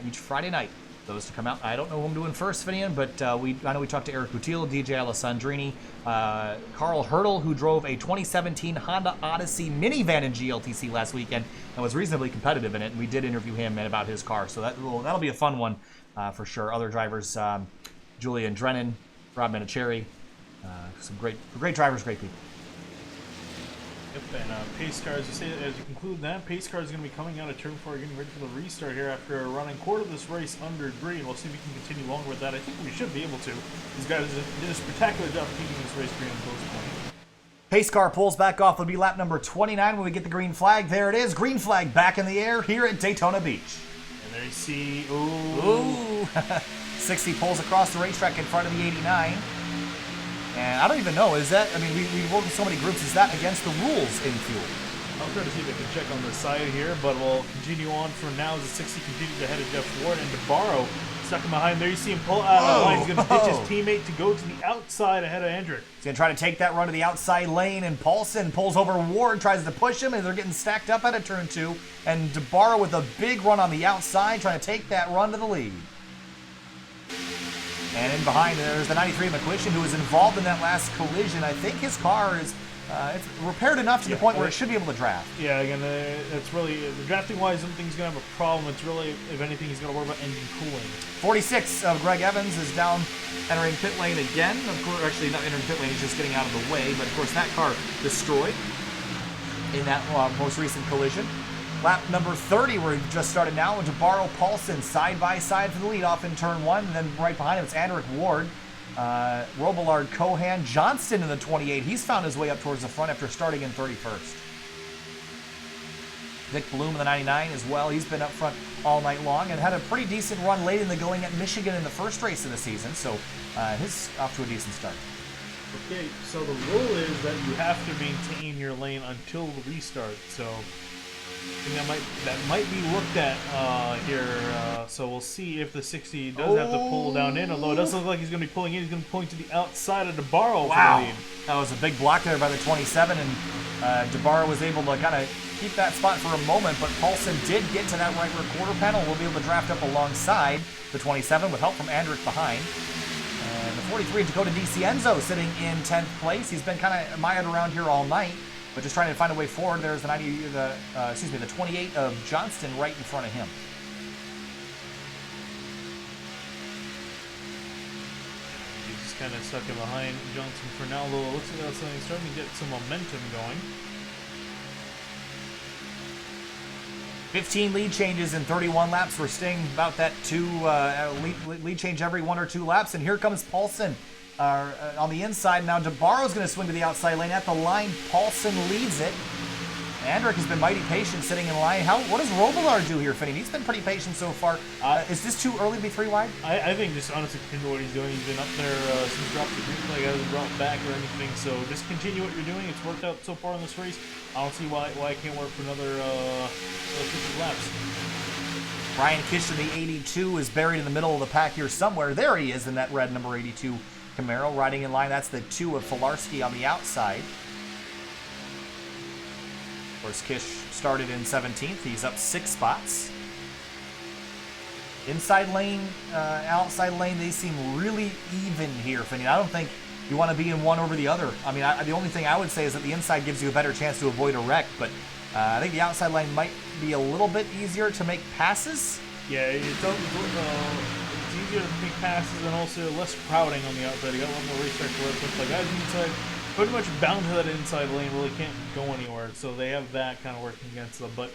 Each Friday night. Those to come out. I don't know who I'm doing first, Finian, but I know we talked to Eric Butil, DJ Alessandrini, Carl Hurdle, who drove a 2017 Honda Odyssey minivan in GLTC last weekend and was reasonably competitive in it. And we did interview him about his car, so that'll be a fun one for sure. Other drivers, Julian Drennan, Rob Manicherry, some great drivers, great people. Yep, and pace cars, as you conclude that, pace cars is going to be coming out of turn 4, getting ready for the restart here after running quarter of this race under green. We'll see if we can continue longer with that. I think we should be able to. These guys did a spectacular job keeping this race green on those points. Pace car pulls back off. It'll be lap number 29 when we get the green flag. There it is. Green flag back in the air here at Daytona Beach. And there you see, ooh. 60 pulls across the racetrack in front of the 89. And I don't even know, is that, I mean, we work with so many groups, is that against the rules in fuel? I'll try to see if I can check on the side here, but we'll continue on for now as the 60 continues ahead of Jeff Ward, and Debaro stuck him behind there. You see him pull out of the line. He's going to ditch his teammate to go to the outside ahead of Hendrick. He's going to try to take that run to the outside lane, and Paulson pulls over Ward, tries to push him, and they're getting stacked up out of turn 2. And Debaro with a big run on the outside, trying to take that run to the lead. And in behind there's the 93 McQuistion, who was involved in that last collision. I think his car is it's repaired enough to the point where it should be able to draft. Yeah, again, it's really, drafting-wise, something's going to have a problem. It's really, if anything, he's going to worry about engine cooling. 46 of Greg Evans is down, entering pit lane again. Of course, actually not entering pit lane, he's just getting out of the way. But of course, that car destroyed in that most recent collision. Lap number 30, where we've just started now, with Debaro, Paulson side by side for the lead off in turn 1. And then right behind him, it's Andrick Ward, Robillard, Cohan, Johnston in the 28. He's found his way up towards the front after starting in 31st. Vic Bloom in the 99 as well. He's been up front all night long and had a pretty decent run late in the going at Michigan in the first race of the season. So he's off to a decent start. Okay, so the rule is that you have to maintain your lane until the restart. So I think that might be looked at here. So we'll see if the 60 does have to pull down in. Although it does look like he's going to be pulling in. He's going to be pulling to the outside of Debaro for the lead. That was a big block there by the 27, and Debaro was able to kind of keep that spot for a moment. But Paulson did get to that right rear quarter panel. We'll be able to draft up alongside the 27 with help from Andrick behind. And the 43, Dakota DiCienzo, sitting in 10th place. He's been kind of mired around here all night, but just trying to find a way forward. There's the 28 of Johnston right in front of him. He's just kind of stuck in behind Johnson for now, though it looks like that's starting to get some momentum going. 15 lead changes in 31 laps. We're staying about that lead change every 1 or 2 laps. And here comes Paulson on the inside. Now Debaro's going to swing to the outside lane. At the line, Paulson leads it. Andrick has been mighty patient sitting in line. What does Robillard do here, Finney? He's been pretty patient so far. Is this too early to be 3 wide? I think just honestly continue what he's doing. He's been up there since dropped the green flag, hasn't dropped back or anything. So just continue what you're doing. It's worked out so far in this race. I don't see why it can't work for another 50 laps. Ryan Kish in the 82 is buried in the middle of the pack here somewhere. There he is in that red number 82 Camaro, riding in line. That's the 2 of Filarski on the outside. Of course, Kish started in 17th. He's up 6 spots. Inside lane, outside lane, they seem really even here, Finney. I don't think you want to be in one over the other. I mean, the only thing I would say is that the inside gives you a better chance to avoid a wreck, but I think the outside lane might be a little bit easier to make passes. Yeah, it's easier to make passes and also less crowding on the outside. You got a lot more racetrack to work with. Like guys inside, pretty much bound to that inside lane, really can't go anywhere. So they have that kind of working against them. But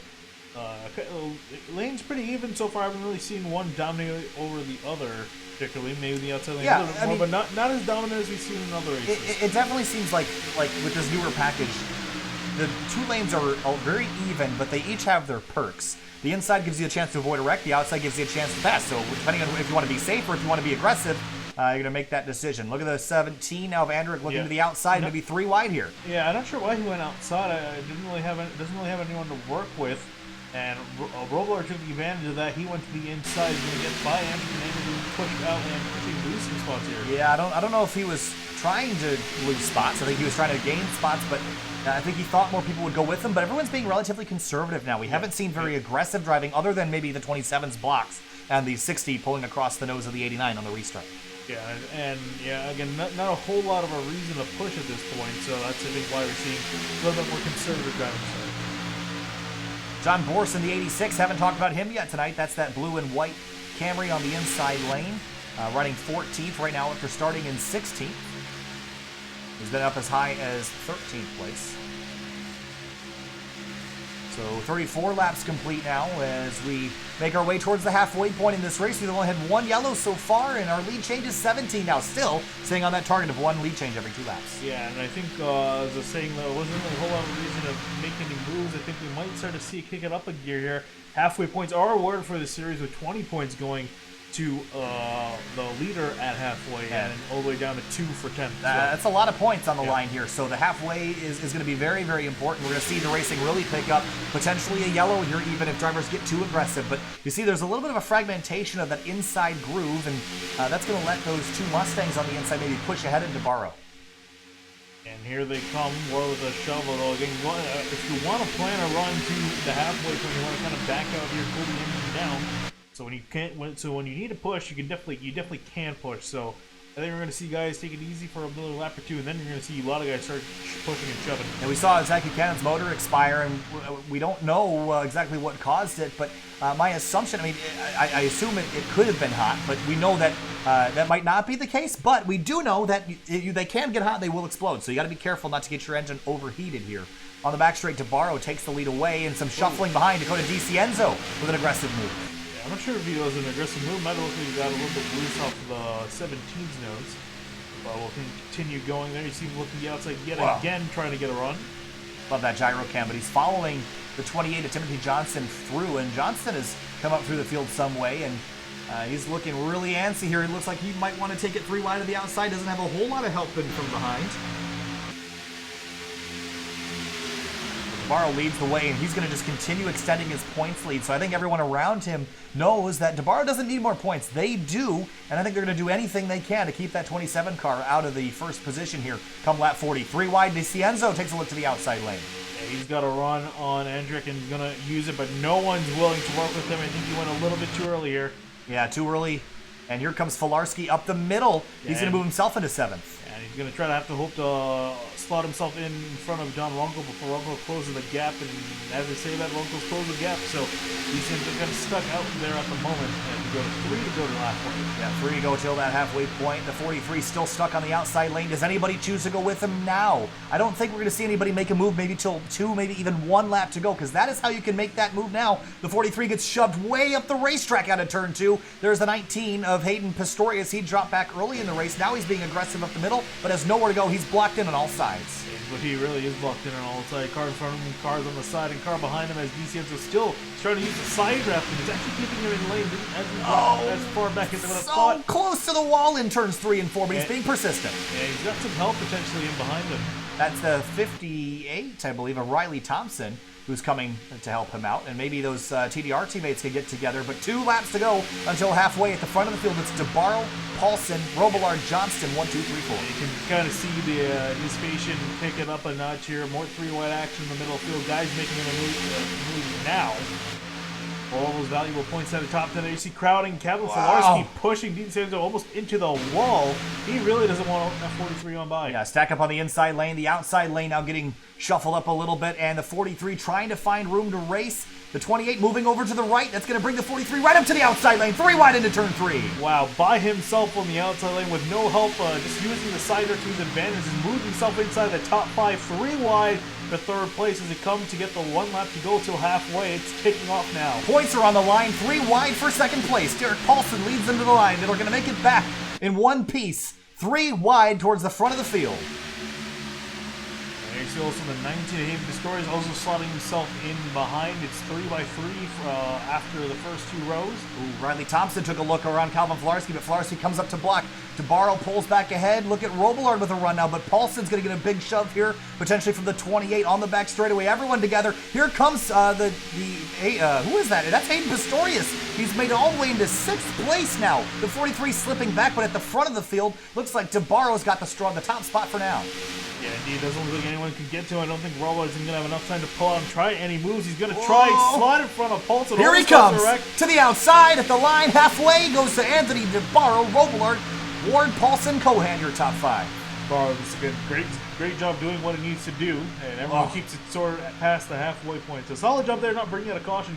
lane's pretty even so far. I haven't really seen one dominate over the other, particularly. Maybe the outside lane a little bit more, but not as dominant as we've seen in other races. It definitely seems like with this newer package, the 2 lanes are very even, but they each have their perks. The inside gives you a chance to avoid a wreck. The outside gives you a chance to pass. So depending on if you want to be safe or if you want to be aggressive, you're going to make that decision. Look at the 17 now of Andrick looking to the outside, maybe 3 wide here. Yeah, I'm not sure why he went outside. Doesn't really have anyone to work with. And Robillard took advantage of that. He went to the inside. He's going to get by Andrick and Andrick pushed out and pushing losing spots here. Yeah, I don't know if he was trying to lose spots. I think he was trying to gain spots, but I think he thought more people would go with him. But everyone's being relatively conservative now. We haven't seen very aggressive driving other than maybe the 27's blocks and the 60 pulling across the nose of the 89 on the restart. Yeah, and again, not a whole lot of a reason to push at this point. So that's, I think, why we're seeing a little bit more conservative driving style. John Borson, the 86, haven't talked about him yet tonight. That's that blue and white Camry on the inside lane, running 14th right now after starting in 16th. He's been up as high as 13th place. So 34 laps complete now as we make our way towards the halfway point in this race. We've only had one yellow so far, and our lead change is 17 now, still staying on that target of one lead change every 2 laps. Yeah, and I think, as I was saying, there wasn't really a whole lot of reason to make any moves. I think we might start to see it kick it up a gear here. Halfway points are awarded for the series with 20 points going to the leader at halfway and all the way down to 2 for 10th. That's a lot of points on the line here. So the halfway is going to be very, very important. We're going to see the racing really pick up, potentially a yellow here, even if drivers get too aggressive. But you see there's a little bit of a fragmentation of that inside groove, and that's going to let those 2 Mustangs on the inside maybe push ahead of Debaro. And here they come, more with a shovel. Again, if you want to plan a run to the halfway point, you want to kind of back out here, pull the engine down. So when you can't, so when you need to push, you definitely can push. So I think we're going to see guys take it easy for another lap or 2, and then you're going to see a lot of guys start pushing and shoving. And we saw Zach Buchanan's motor expire, and we don't know exactly what caused it, but my assumption, I mean, I assume it could have been hot, but we know that that might not be the case, but we do know that they can get hot, they will explode, so you got to be careful not to get your engine overheated here. On the back straight, Debaro takes the lead away, and some shuffling behind Dakota DiCienzo with an aggressive move. I'm not sure if he was an aggressive move. Might have looked like he got a little bit loose off the 17's nose. But we'll continue going there. You see him looking the outside yet again, trying to get a run. Love that gyro cam, but he's following the 28 of Timothy Johnson through, and Johnson has come up through the field some way, and he's looking really antsy here. It looks like he might want to take it 3 wide to the outside. Doesn't have a whole lot of help in from behind. Debaro leads the way, and he's going to just continue extending his points lead. So I think everyone around him knows that Debaro doesn't need more points. They do, and I think they're going to do anything they can to keep that 27 car out of the first position here come lap 40. 3 wide, DiCienzo takes a look to the outside lane. Yeah, he's got a run on Endrick, and he's going to use it, but no one's willing to work with him. I think he went a little bit too early here. Yeah, too early. And here comes Filarski up the middle. He's going to move himself into 7th. And he's going to try to hope to slot himself in front of John Runkel before Runkel closes the gap. And as they say that, Runkel's closed the gap. So he's kind of stuck out there at the moment. And to go to 3 to go to halfway. Yeah, 3 to go till that halfway point. The 43 still stuck on the outside lane. Does anybody choose to go with him now? I don't think we're going to see anybody make a move maybe till 2, maybe even 1 lap to go, because that is how you can make that move now. The 43 gets shoved way up the racetrack out of turn 2. There's the 19 of Hayden Pistorius. He dropped back early in the race. Now he's being aggressive up the middle, but has nowhere to go. He's blocked in on all sides. But he really is blocked in on all sides. Car in front of him, cars on the side, and car behind him as DiCienzo still trying to use the side draft, and he's actually keeping him in lane. As far back as I so close to the wall in turns 3 and 4, but he's being persistent. Yeah, he's got some help potentially in behind him. That's the 58, I believe, of Riley Thompson, who's coming to help him out. And maybe those TDR teammates can get together. But 2 laps to go until halfway. At the front of the field, it's Debaro, Paulson, Robillard, Johnston, 1, 2, 3, 4. You can kind of see the anticipation pick it up a notch here. More 3-wide action in the middle field. Guys making a move now. All those valuable points at the top. Then you see crowding. Kevin Filarski pushing DiCienzo almost into the wall. He really doesn't want that 43 on by. Yeah, stack up on the inside lane. The outside lane now getting shuffled up a little bit. And the 43 trying to find room to race. The 28 moving over to the right. That's going to bring the 43 right up to the outside lane. 3 wide into turn 3. Wow, by himself on the outside lane with no help. Just using the sider to his advantage. And moved himself inside the top 5. 3 wide for 3rd place as it comes to get the 1 lap to go till halfway. It's kicking off now. Points are on the line. 3 wide for 2nd place. Derek Paulson leads them to the line. They're going to make it back in one piece. 3 wide towards the front of the field. And you see also the 19 of Hayden Pistorius also slotting himself in behind. It's 3 by 3 after the first 2 rows. Ooh, Riley Thompson took a look around Calvin Filarski, but Filarski comes up to block. Debaro pulls back ahead. Look at Robillard with a run now, but Paulson's going to get a big shove here, potentially from the 28 on the back straightaway. Everyone together. Here comes who is that? That's Hayden Pistorius. He's made it all the way into 6th place now. The 43 slipping back, but at the front of the field, looks like Debaro's got the top spot for now. Yeah, indeed. Doesn't look like anyone can get to him. I don't think Robillard's going to have enough time to pull out and try any moves. He's going to try slide in front of Paulson. Here he comes to the outside at the line. Halfway goes to Anthony Debaro, Robillard, Ward, Paulson, Cohan, your top 5. Debaro is a great job doing what he needs to do, and everyone keeps it sort of past the halfway point. So solid job there, not bringing out a caution,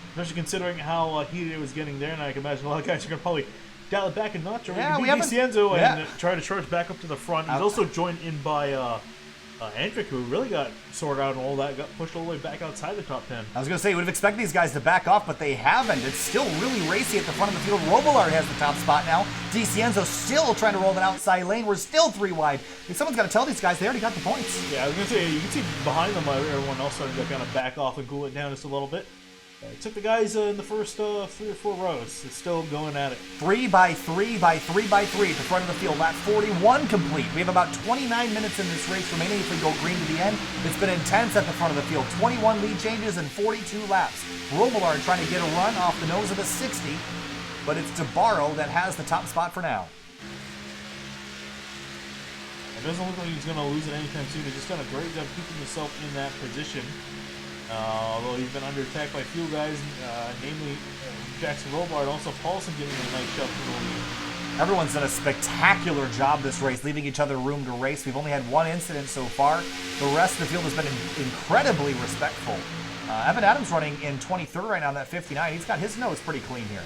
especially considering how heated it was getting there. And I can imagine a lot of guys are going to probably dial it back a notch, or maybe DiCienzo and try to charge back up to the front. He's also joined in by Andrick, who really got sorted out and all that, got pushed all the way back outside the top 10. I was going to say, you would have expected these guys to back off, but they haven't. It's still really racy at the front of the field. Robillard has the top spot now. DiCienzo still trying to roll an outside lane. We're still 3 wide. Someone's got to tell these guys they already got the points. Yeah, I was going to say, you can see behind them, everyone else started to kind of back off and cool it down just a little bit. It took the guys in the first 3 or 4 rows. It's still going at it. 3 by 3 by 3 by 3 at the front of the field. Lap 41 complete. We have about 29 minutes in this race remaining if we go green to the end. It's been intense at the front of the field. 21 lead changes and 42 laps. Robillard trying to get a run off the nose of the 60, but it's Debaro that has the top spot for now. It doesn't look like he's going to lose it anytime soon. He's just done a great job keeping himself in that position. Although he's been under attack by a few guys, namely Jackson Robillard, also Paulson giving him a nice shove to the lead. Everyone's done a spectacular job this race, leaving each other room to race. We've only had 1 incident so far. The rest of the field has been incredibly respectful. Evan Adams running in 23rd right now in that 59. He's got his nose pretty clean here.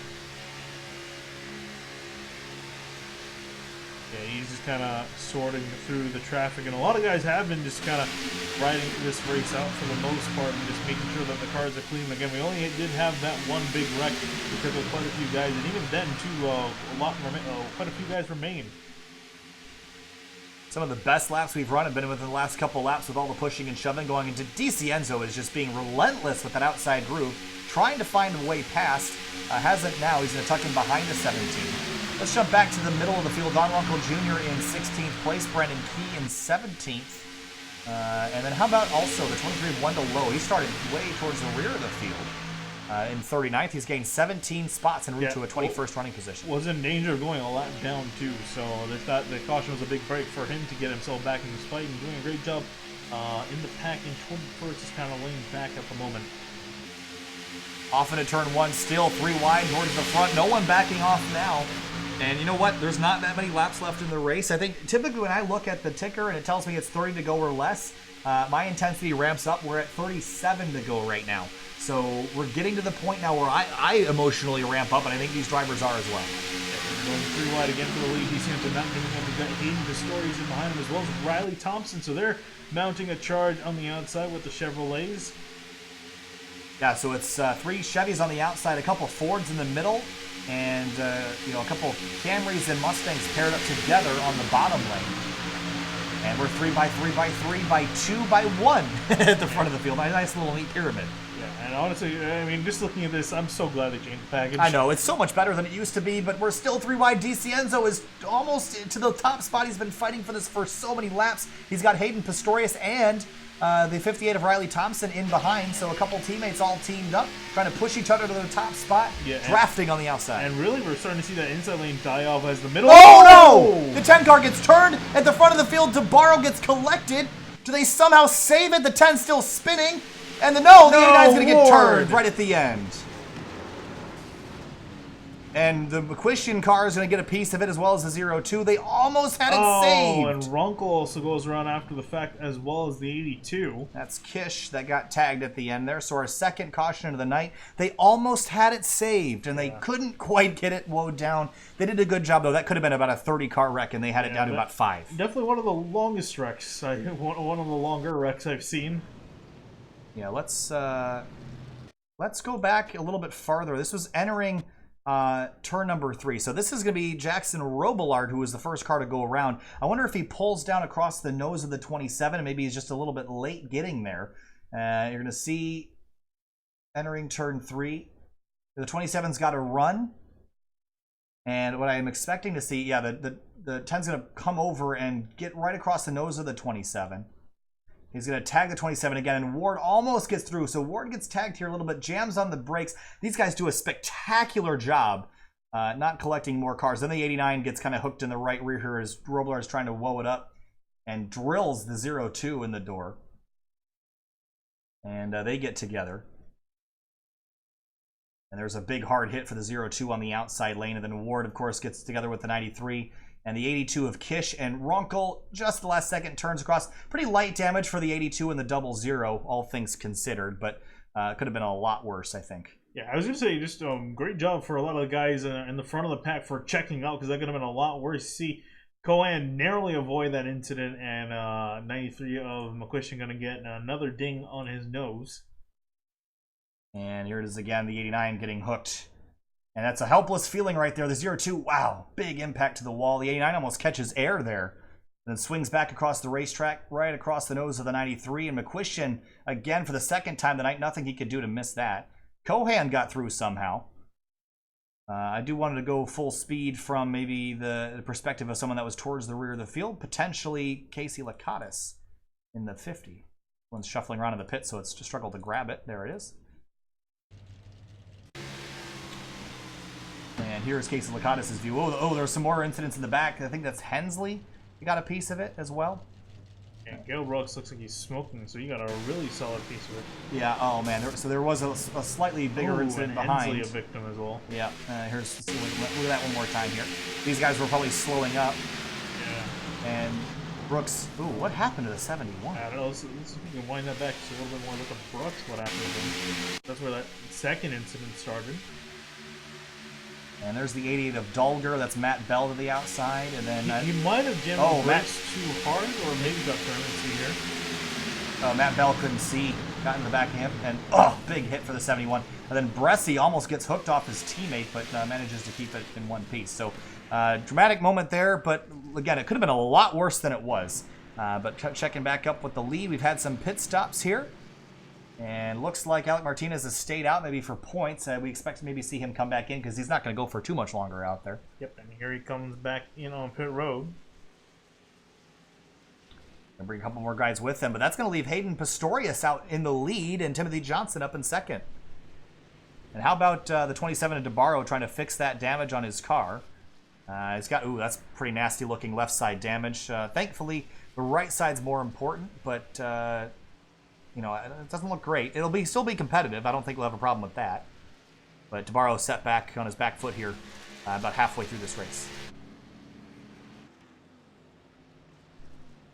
Yeah, he's just kind of sorting through the traffic, and a lot of guys have been just kind of riding this race out for the most part and just making sure that the cars are clean. Again, we only did have that one big wreck because of quite a few guys, and even then, too, quite a few guys remain. Some of the best laps we've run have been within the last couple laps with all the pushing and shoving going into. DiCienzo is just being relentless with that outside groove, trying to find a way past. Hasn't now. He's going to tuck in behind the 17. Let's jump back to the middle of the field. Don Runkle Jr. in 16th place. Brendan Key in 17th. And then how about also the 23 of Wendell Lowe? He started way towards the rear of the field. In 39th, he's gained 17 spots en route to a 21st running position. Was in danger of going a lap down, too. So they thought the caution was a big break for him to get himself back in this fight and doing a great job in the pack. In 21st is kind of laying back at the moment. Off into turn 1, still 3 wide towards the front. No one backing off now. And you know what? There's not that many laps left in the race. I think typically when I look at the ticker and it tells me it's 30 to go or less, my intensity ramps up. We're at 37 to go right now. So we're getting to the point now where I emotionally ramp up, and I think these drivers are as well. Going 3 wide again for the lead. DiCienzo not giving up. We've got Hayden Pistorius in behind him as well as Riley Thompson. So they're mounting a charge on the outside with the Chevrolets. Yeah, so it's 3 Chevys on the outside, a couple Fords in the middle, and a couple Camrys and Mustangs paired up together on the bottom lane. And we're 3 by 3 by 3 by 2 by 1 at the front of the field. A nice little neat pyramid. Yeah, and honestly, I mean, just looking at this, I'm so glad they changed the package. I know, it's so much better than it used to be, but we're still 3 wide. DiCienzo is almost to the top spot. He's been fighting for this for so many laps. He's got Hayden Pistorius and the 58 of Riley Thompson in behind, so a couple teammates all teamed up, trying to push each other to the top spot, drafting on the outside. And really, we're starting to see that inside lane die off as the middle. Oh no! The 10 car gets turned at the front of the field. Debaro gets collected. Do they somehow save it? The 10's still spinning, and the 89's going to get turned right at the end. And the McQuistion car is going to get a piece of it as well as the 02. They almost had it saved. And Runkle also goes around after the fact as well as the 82. That's Kish that got tagged at the end there. So our second caution of the night. They almost had it saved, and they couldn't quite get it woed down. They did a good job, though. That could have been about a 30-car wreck, and they had it down to about 5. Definitely one of the longest wrecks. One of the longer wrecks I've seen. Yeah, let's go back a little bit farther. This was entering turn number 3. So this is going to be Jackson Robillard, who was the first car to go around. I wonder if he pulls down across the nose of the 27, and maybe he's just a little bit late getting there. You're going to see entering turn 3. The 27's got to run. And what I'm expecting to see, the 10's going to come over and get right across the nose of the 27. He's going to tag the 27 again, and Ward almost gets through. So Ward gets tagged here a little bit, jams on the brakes. These guys do a spectacular job not collecting more cars. Then the 89 gets kind of hooked in the right rear here as Robillard is trying to woe it up and drills the 02 in the door. And they get together. And there's a big hard hit for the 02 on the outside lane. And then Ward, of course, gets together with the 93. And the 82 of Kish and Runkle, just the last second, turns across. Pretty light damage for the 82 and the 00, all things considered, but could have been a lot worse, I think. Yeah, I was going to say, just great job for a lot of the guys in the front of the pack for checking out, because that could have been a lot worse. See, Cohen narrowly avoid that incident, and 93 of McQuistion going to get another ding on his nose. And here it is again, the 89 getting hooked. And that's a helpless feeling right there. The 0-2, wow, big impact to the wall. The 89 almost catches air there. And then swings back across the racetrack, right across the nose of the 93. And McQuistion, again, for the second time tonight, nothing he could do to miss that. Cohan got through somehow. I do want to go full speed from maybe the perspective of someone that was towards the rear of the field. Potentially Casey Lakatos in the 50. One's shuffling around in the pit, so it's just struggled to grab it. There it is. And here's Casey Lakatos' view. Oh, there's some more incidents in the back. I think that's Hensley. You got a piece of it as well. And Gale Brooks looks like he's smoking, so you got a really solid piece of it. Yeah. Oh man. So there was a slightly bigger incident and behind. Hensley a victim as well. Yeah. Here's look at that one more time here. These guys were probably slowing up. Yeah. And Brooks. Ooh, what happened to the 71? I don't know. Let's see if we can wind that back just a little bit more. Look at Brooks. What happened to him? That's where that second incident started. And there's the 88 of Dulger. That's Matt Bell to the outside. And then he might have jammed the brakes too hard, or maybe got turned. Let's see here. Matt Bell couldn't see. Got in the back of him. And big hit for the 71. And then Bresci almost gets hooked off his teammate, but manages to keep it in one piece. So dramatic moment there. But again, it could have been a lot worse than it was. But checking back up with the lead, we've had some pit stops here. And looks like Alec Martinez has stayed out maybe for points. We expect to maybe see him come back in because he's not going to go for too much longer out there. Yep, and here he comes back in on pit road. And bring a couple more guys with him, but that's going to leave Hayden Pistorius out in the lead and Timothy Johnson up in second. And how about the 27 of Debaro trying to fix that damage on his car? He's got, that's pretty nasty looking left side damage. Thankfully, the right side's more important, but you know, it doesn't look great. It'll still be competitive. I don't think we'll have a problem with that. But Debaro set back on his back foot here about halfway through this race.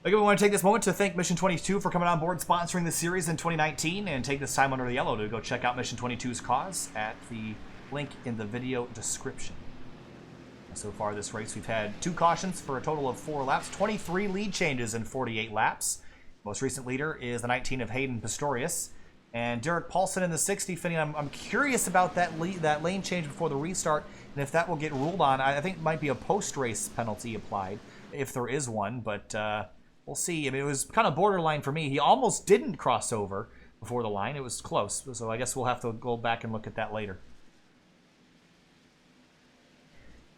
Again, we want to take this moment to thank Mission 22 for coming on board, sponsoring this series in 2019, and take this time under the yellow to go check out Mission 22's cause at the link in the video description. So far this race, we've had 2 cautions for a total of 4 laps, 23 lead changes in 48 laps. Most recent leader is the 19 of Hayden Pistorius. And Derek Paulson in the 60. Finney, I'm curious about that lane change before the restart, and if that will get ruled on. I think it might be a post-race penalty applied, if there is one, but we'll see. I mean, it was kind of borderline for me. He almost didn't cross over before the line. It was close, so I guess we'll have to go back and look at that later.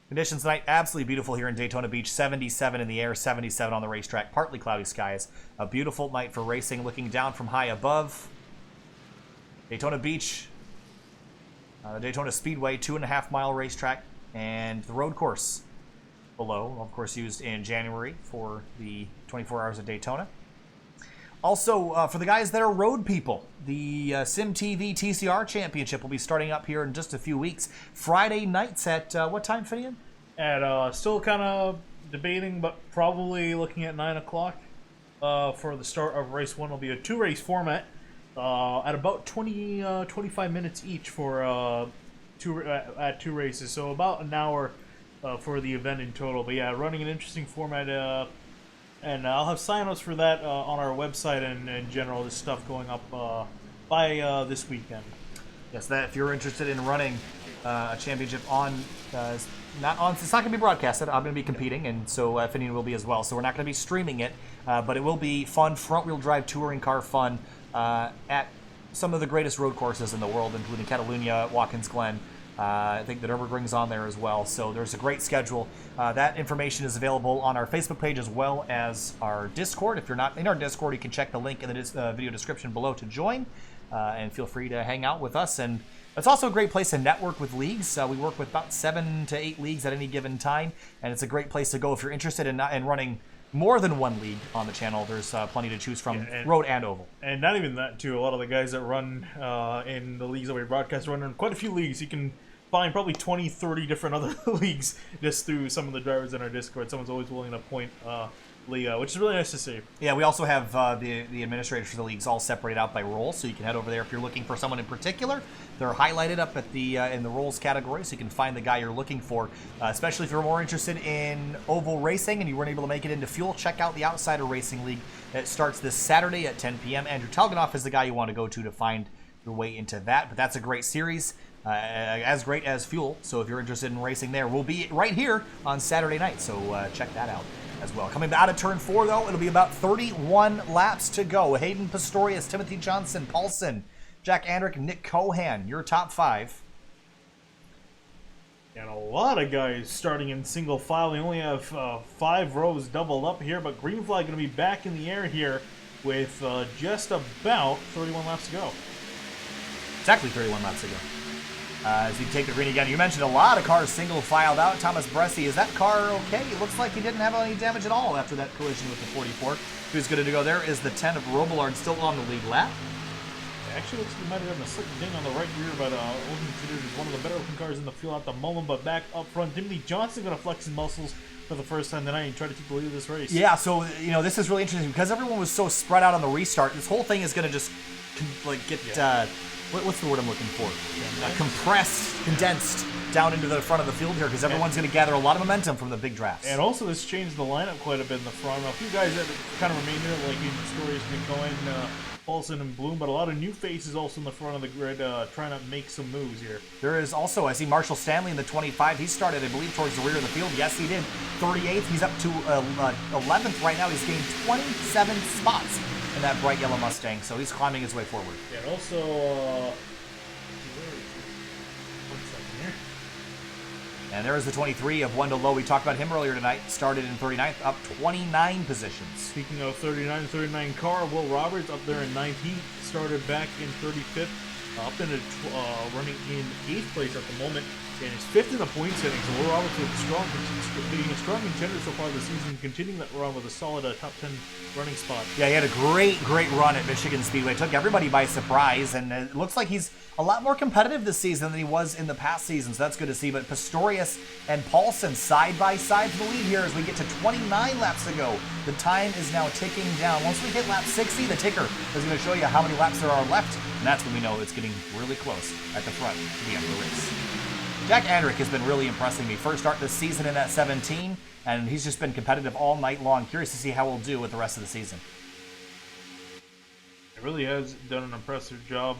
Conditions tonight, absolutely beautiful here in Daytona Beach. 77 in the air, 77 on the racetrack. Partly cloudy skies. A beautiful night for racing, looking down from high above. Daytona Beach, the Daytona Speedway, 2.5-mile racetrack, and the road course below, of course, used in January for the 24 Hours of Daytona. Also, for the guys that are road people, the SimTV TCR Championship will be starting up here in just a few weeks. Friday nights at what time, Finian? At still kind of debating, but probably looking at 9 o'clock for the start of race 1. It'll be a 2-race format at about 25 minutes each for 2 races, so about an hour for the event in total. But yeah, running an interesting format. And I'll have sign-ups for that on our website and in general, this stuff going up by this weekend. Yes, that if you're interested in running a championship on, it's not going to be broadcasted. I'm going to be competing, and so Finian will be as well. So we're not going to be streaming it, but it will be fun, front-wheel drive touring car fun at some of the greatest road courses in the world, including Catalunya, Watkins Glen. I think the Nürburgring's on there as well, so there's a great schedule. That information is available on our Facebook page as well as our Discord. If you're not in our Discord, you can check the link in the video description below to join, and feel free to hang out with us. And it's also a great place to network with leagues. We work with about 7 to 8 leagues at any given time, and it's a great place to go if you're interested in running more than one league on the channel. There's plenty to choose from, road and oval. And not even that, too. A lot of the guys that run in the leagues that we broadcast run in quite a few leagues. You can find probably 20, 30 different other leagues just through some of the drivers in our Discord. Someone's always willing to point Liga, which is really nice to see. Yeah, we also have the administrators for the leagues all separated out by role, so you can head over there if you're looking for someone in particular. They're highlighted up at the in the roles category, so you can find the guy you're looking for. Especially if you're more interested in oval racing and you weren't able to make it into Fuel, check out the Outsider Racing League. It starts this Saturday at 10 p.m. Andrew Telganoff is the guy you want to go to find your way into that. But that's a great series, as great as Fuel. So if you're interested in racing there, we'll be right here on Saturday night. So check that out as well. Coming out of turn 4, though, it'll be about 31 laps to go. Hayden Pistorius, Timothy Johnson, Paulson, Jack Andrick, Nick Cohan, your top 5. And a lot of guys starting in single file. We only have 5 rows doubled up here, but green flag going to be back in the air here with just about 31 laps to go. Exactly 31 laps to go. As you take the green again, you mentioned a lot of cars single filed out. Thomas Bresci, is that car okay? It looks like he didn't have any damage at all after that collision with the 44. Who's good to go there is the 10 of Robillard, still on the lead lap. It actually looks like he might have gotten a slick ding on the right rear, but Olden considered is one of the better looking cars in the field at the moment. But back up front, Timothy Johnson going to flex his muscles for the first time tonight and try to take the lead of this race. Yeah, so, you know, this is really interesting because everyone was so spread out on the restart. This whole thing is going to just, like, get... what's the word I'm looking for? Compressed, condensed down into the front of the field here because everyone's going to gather a lot of momentum from the big drafts. And also this changed the lineup quite a bit in the front. A few guys that kind of remained there, like in Stories, Nick Paulson, and Bloom, but a lot of new faces also in the front of the grid trying to make some moves here. There is also, I see Marshall Stanley in the 25. He started, I believe, towards the rear of the field. Yes, he did. 38th. He's up to 11th right now. He's gained 27 spots in that bright yellow Mustang, so he's climbing his way forward. Yeah, and also, and there is the 23 of Wendell Lowe. We talked about him earlier tonight. Started in 39th, up 29 positions. Speaking of 39 car, Will Roberts up there in 9th. He started back in 35th, up into running in 8th place at the moment. And is 5th in the point setting, so Will Roberts with being a strong contender so far this season, continuing that run with a solid top 10 running spot. Yeah, he had a great run at Michigan Speedway. Took everybody by surprise, and it looks like he's a lot more competitive this season than he was in the past season, so that's good to see. But Pistorius and Paulson side by side for the lead here as we get to 29 laps to go. The time is now ticking down. Once we hit lap 60, the ticker is going to show you how many laps there are left, and that's when we know it's getting really close at the front to the end of the race. Jack Andrick has been really impressing me. First start this season in that 17, and he's just been competitive all night long. Curious to see how we'll do with the rest of the season. He really has done an impressive job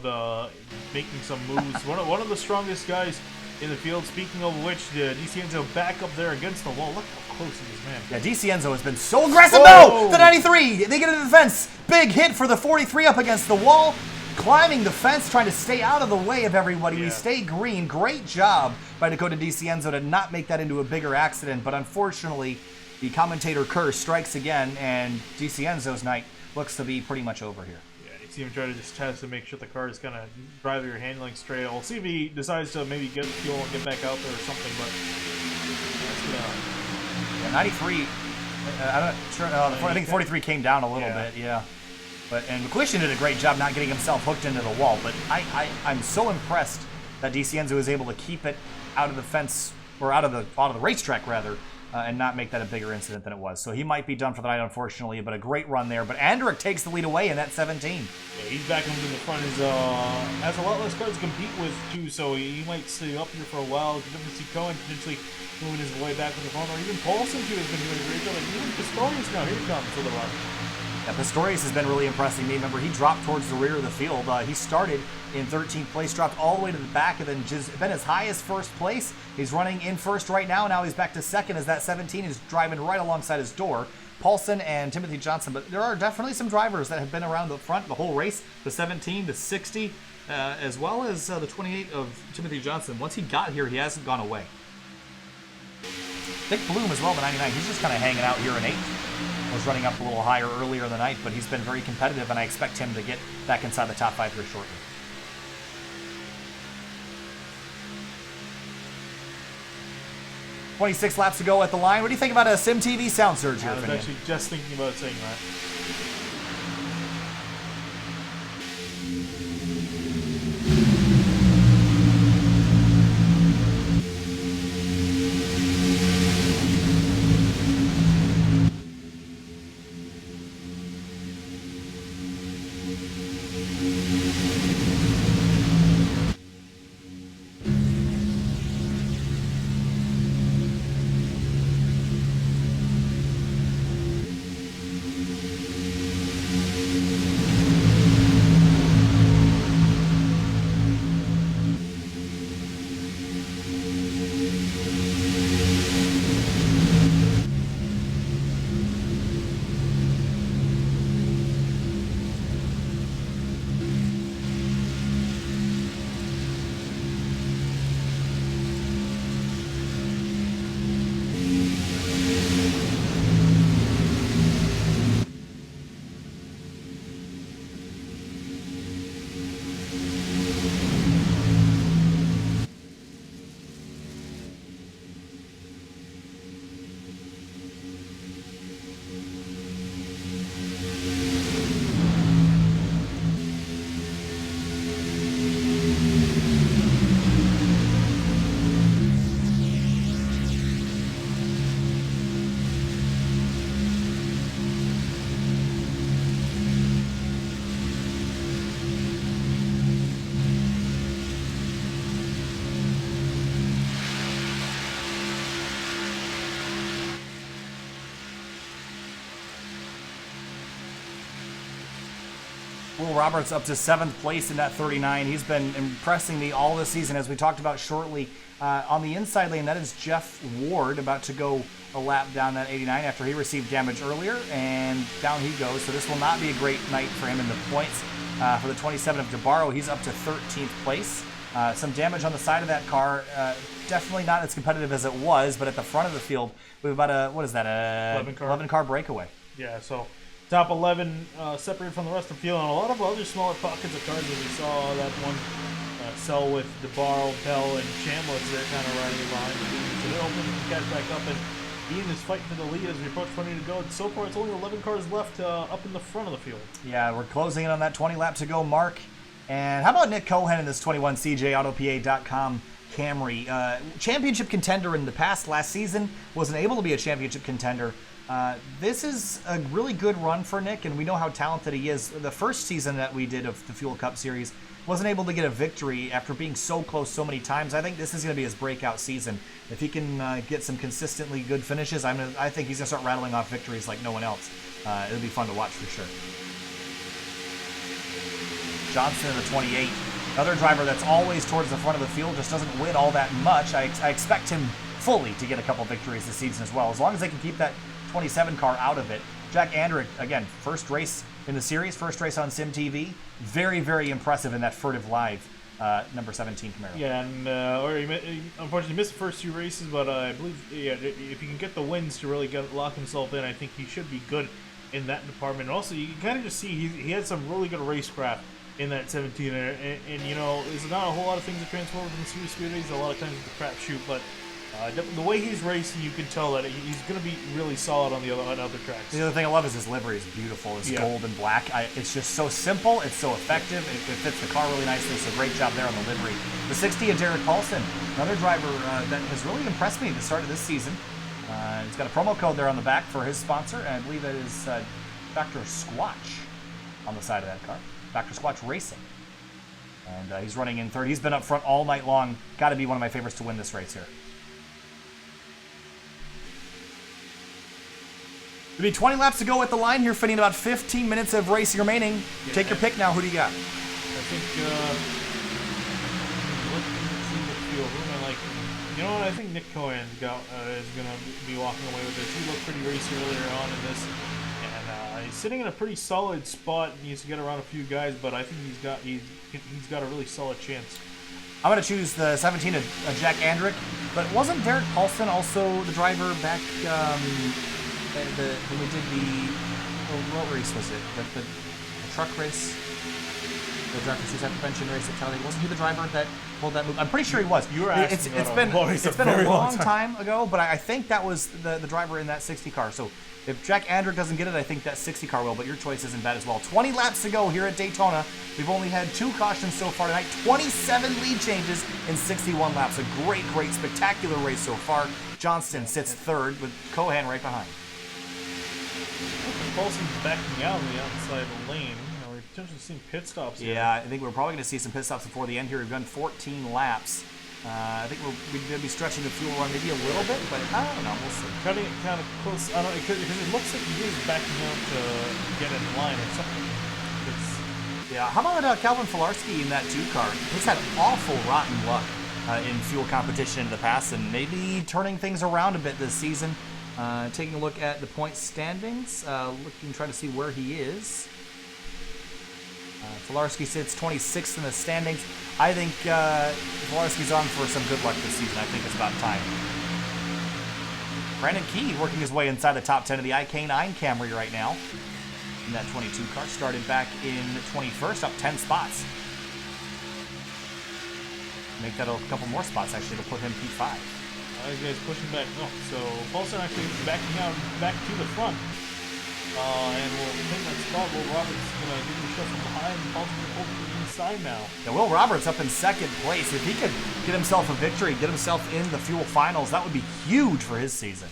making some moves. one of the strongest guys in the field. Speaking of which, DiCienzo back up there against the wall. Look how close he is, man. Yeah, DiCienzo has been so aggressive. No! The 93! They get into the fence. Big hit for the 43 up against the wall. Climbing the fence, trying to stay out of the way of everybody. Yeah. We stay green. Great job by Dakota DiCienzo to not make that into a bigger accident. But unfortunately, the commentator curse strikes again, and DiCienzo's night looks to be pretty much over here. Yeah, you see him try to just test to make sure the car is kind of drive your handling straight. We'll see if he decides to maybe get fuel and get back out there or something. But yeah, 93. I'm not sure. I think 43 came down a little bit. Yeah. And McQuistion did a great job not getting himself hooked into the wall, but I'm so impressed that DiCienzo was able to keep it out of the fence, or out of the racetrack rather, and not make that a bigger incident than it was. So he might be done for the night, unfortunately, but a great run there. But Andrick takes the lead away in that 17. Yeah, he's back in the front. Has a lot less cars to compete with too, so he might stay up here for a while. You can definitely see Cohen potentially moving his way back to the front, or even Paulson too has been doing a great job. And even Pistorius now, here he comes to the run. Yeah, Pistorius has been really impressing me. Remember, he dropped towards the rear of the field. He started in 13th place, dropped all the way to the back, and then just been as high as first place. He's running in first right now. Now he's back to second as that 17 is driving right alongside his door. Paulson and Timothy Johnson, but there are definitely some drivers that have been around the front the whole race. The 17, the 60, as well as the 28 of Timothy Johnson. Once he got here, he hasn't gone away. Nick Bloom as well, the 99. He's just kind of hanging out here in 8th. Was running up a little higher earlier in the night, but he's been very competitive, and I expect him to get back inside the top 5 here shortly. 26 laps to go at the line. What do you think about a SimTV sound surge here? I was actually just thinking about saying that. Will Roberts up to 7th place in that 39. He's been impressing me all this season, as we talked about shortly. On the inside lane, that is Jeff Ward about to go a lap down that 89 after he received damage earlier, and down he goes. So this will not be a great night for him in the points. For the 27 of Debaro, he's up to 13th place. Some damage on the side of that car. Definitely not as competitive as it was, but at the front of the field, we have about a, what is that, 11 car breakaway. Yeah, so top 11 separated from the rest of the field, and a lot of other smaller pockets of cars as we saw that one cell with Debaro, Bell, and Chambliss. They're kind of riding behind the lead. So they're hoping to catch back up, and Ian is fighting for the lead as we approach 20 to go. And so far, it's only 11 cars left up in the front of the field. Yeah, we're closing in on that 20 lap to go mark. And how about Nick Cohen in this 21 CJAutoPA.com Camry? Championship contender in the past. Last season, wasn't able to be a championship contender. This is a really good run for Nick, and we know how talented he is. The first season that we did of the Fuel Cup Series, wasn't able to get a victory after being so close so many times. I think this is going to be his breakout season. If he can get some consistently good finishes, I think he's going to start rattling off victories like no one else. It'll be fun to watch for sure. Johnson in the 28. Another driver that's always towards the front of the field, just doesn't win all that much. I expect him fully to get a couple victories this season as well, as long as they can keep that 27 car out of it. Jack Andrick, again, first race in the series, first race on Sim TV. Very, very impressive in that Furtive Live number 17 Camaro. Yeah, and he unfortunately missed the first 2 races, but I believe if he can get the wins to really lock himself in, I think he should be good in that department. And also, you can kind of just see he had some really good racecraft in that 17, and you know, there's not a whole lot of things that transform from the Super Speedways. A lot of times it's a crapshoot, but the way he's racing, you can tell that he's going to be really solid on other tracks. The other thing I love is his livery is beautiful. It's gold and black. It's just so simple. It's so effective. It fits the car really nicely. So great job there on the livery. The 60 of Derek Paulson, another driver that has really impressed me at the start of this season. He's got a promo code there on the back for his sponsor, and I believe that is Dr. Squatch on the side of that car. Dr. Squatch Racing. And he's running in third. He's been up front all night long. Got to be one of my favorites to win this race here. There'll be 20 laps to go at the line here, fitting about 15 minutes of racing remaining. Yeah. Take your pick now. Who do you got? I think, you know what? I think Nick Cohen is going to be walking away with this. He looked pretty racy earlier on in this. And he's sitting in a pretty solid spot. He needs to get around a few guys, but I think he's got a really solid chance. I'm going to choose the 17 of Jack Andrick, but wasn't Derek Paulson also the driver back when we did what race was it? The truck race? The driver suicide prevention race at Talladega. Wasn't he the driver that pulled that move? I'm pretty sure he was. You were asking it's been a long time ago, but I think that was the driver in that 60 car. So if Jack Andrick doesn't get it, I think that 60 car will, but your choice isn't bad as well. 20 laps to go here at Daytona. We've only had 2 cautions so far tonight. 27 lead changes in 61 laps. A great, spectacular race so far. Johnston sits third with Cohan right behind. Paulson's backing out on the outside lane. We're potentially seeing pit stops here. Yeah, I think we're probably going to see some pit stops before the end here. We've done 14 laps. I think we're going to be stretching the fuel run maybe a little bit, but I don't know. We'll see. Cutting it kind of close. I don't know, because it looks like he is backing out to get in line or something. Yeah, how about Calvin Filarski in that 2 car? He's had awful rotten luck in fuel competition in the past, and maybe turning things around a bit this season. Taking a look at the point standings, trying to see where he is. Filarski sits 26th in the standings. I think Filarski's on for some good luck this season. I think it's about time. Brandon Key working his way inside the top 10 of the IK9 Camry right now. In that 22 car, started back in 21st, up 10 spots. Make that a couple more spots, actually, to put him P5. These guys pushing back. Oh, so Paulson actually backing out back to the front. And we'll take that spot. Will Roberts is going to give him a shot from behind. Paulson's going to pull to the inside now. Yeah, Will Roberts up in 2nd place. If he could get himself a victory, get himself in the Fuel Finals, that would be huge for his season.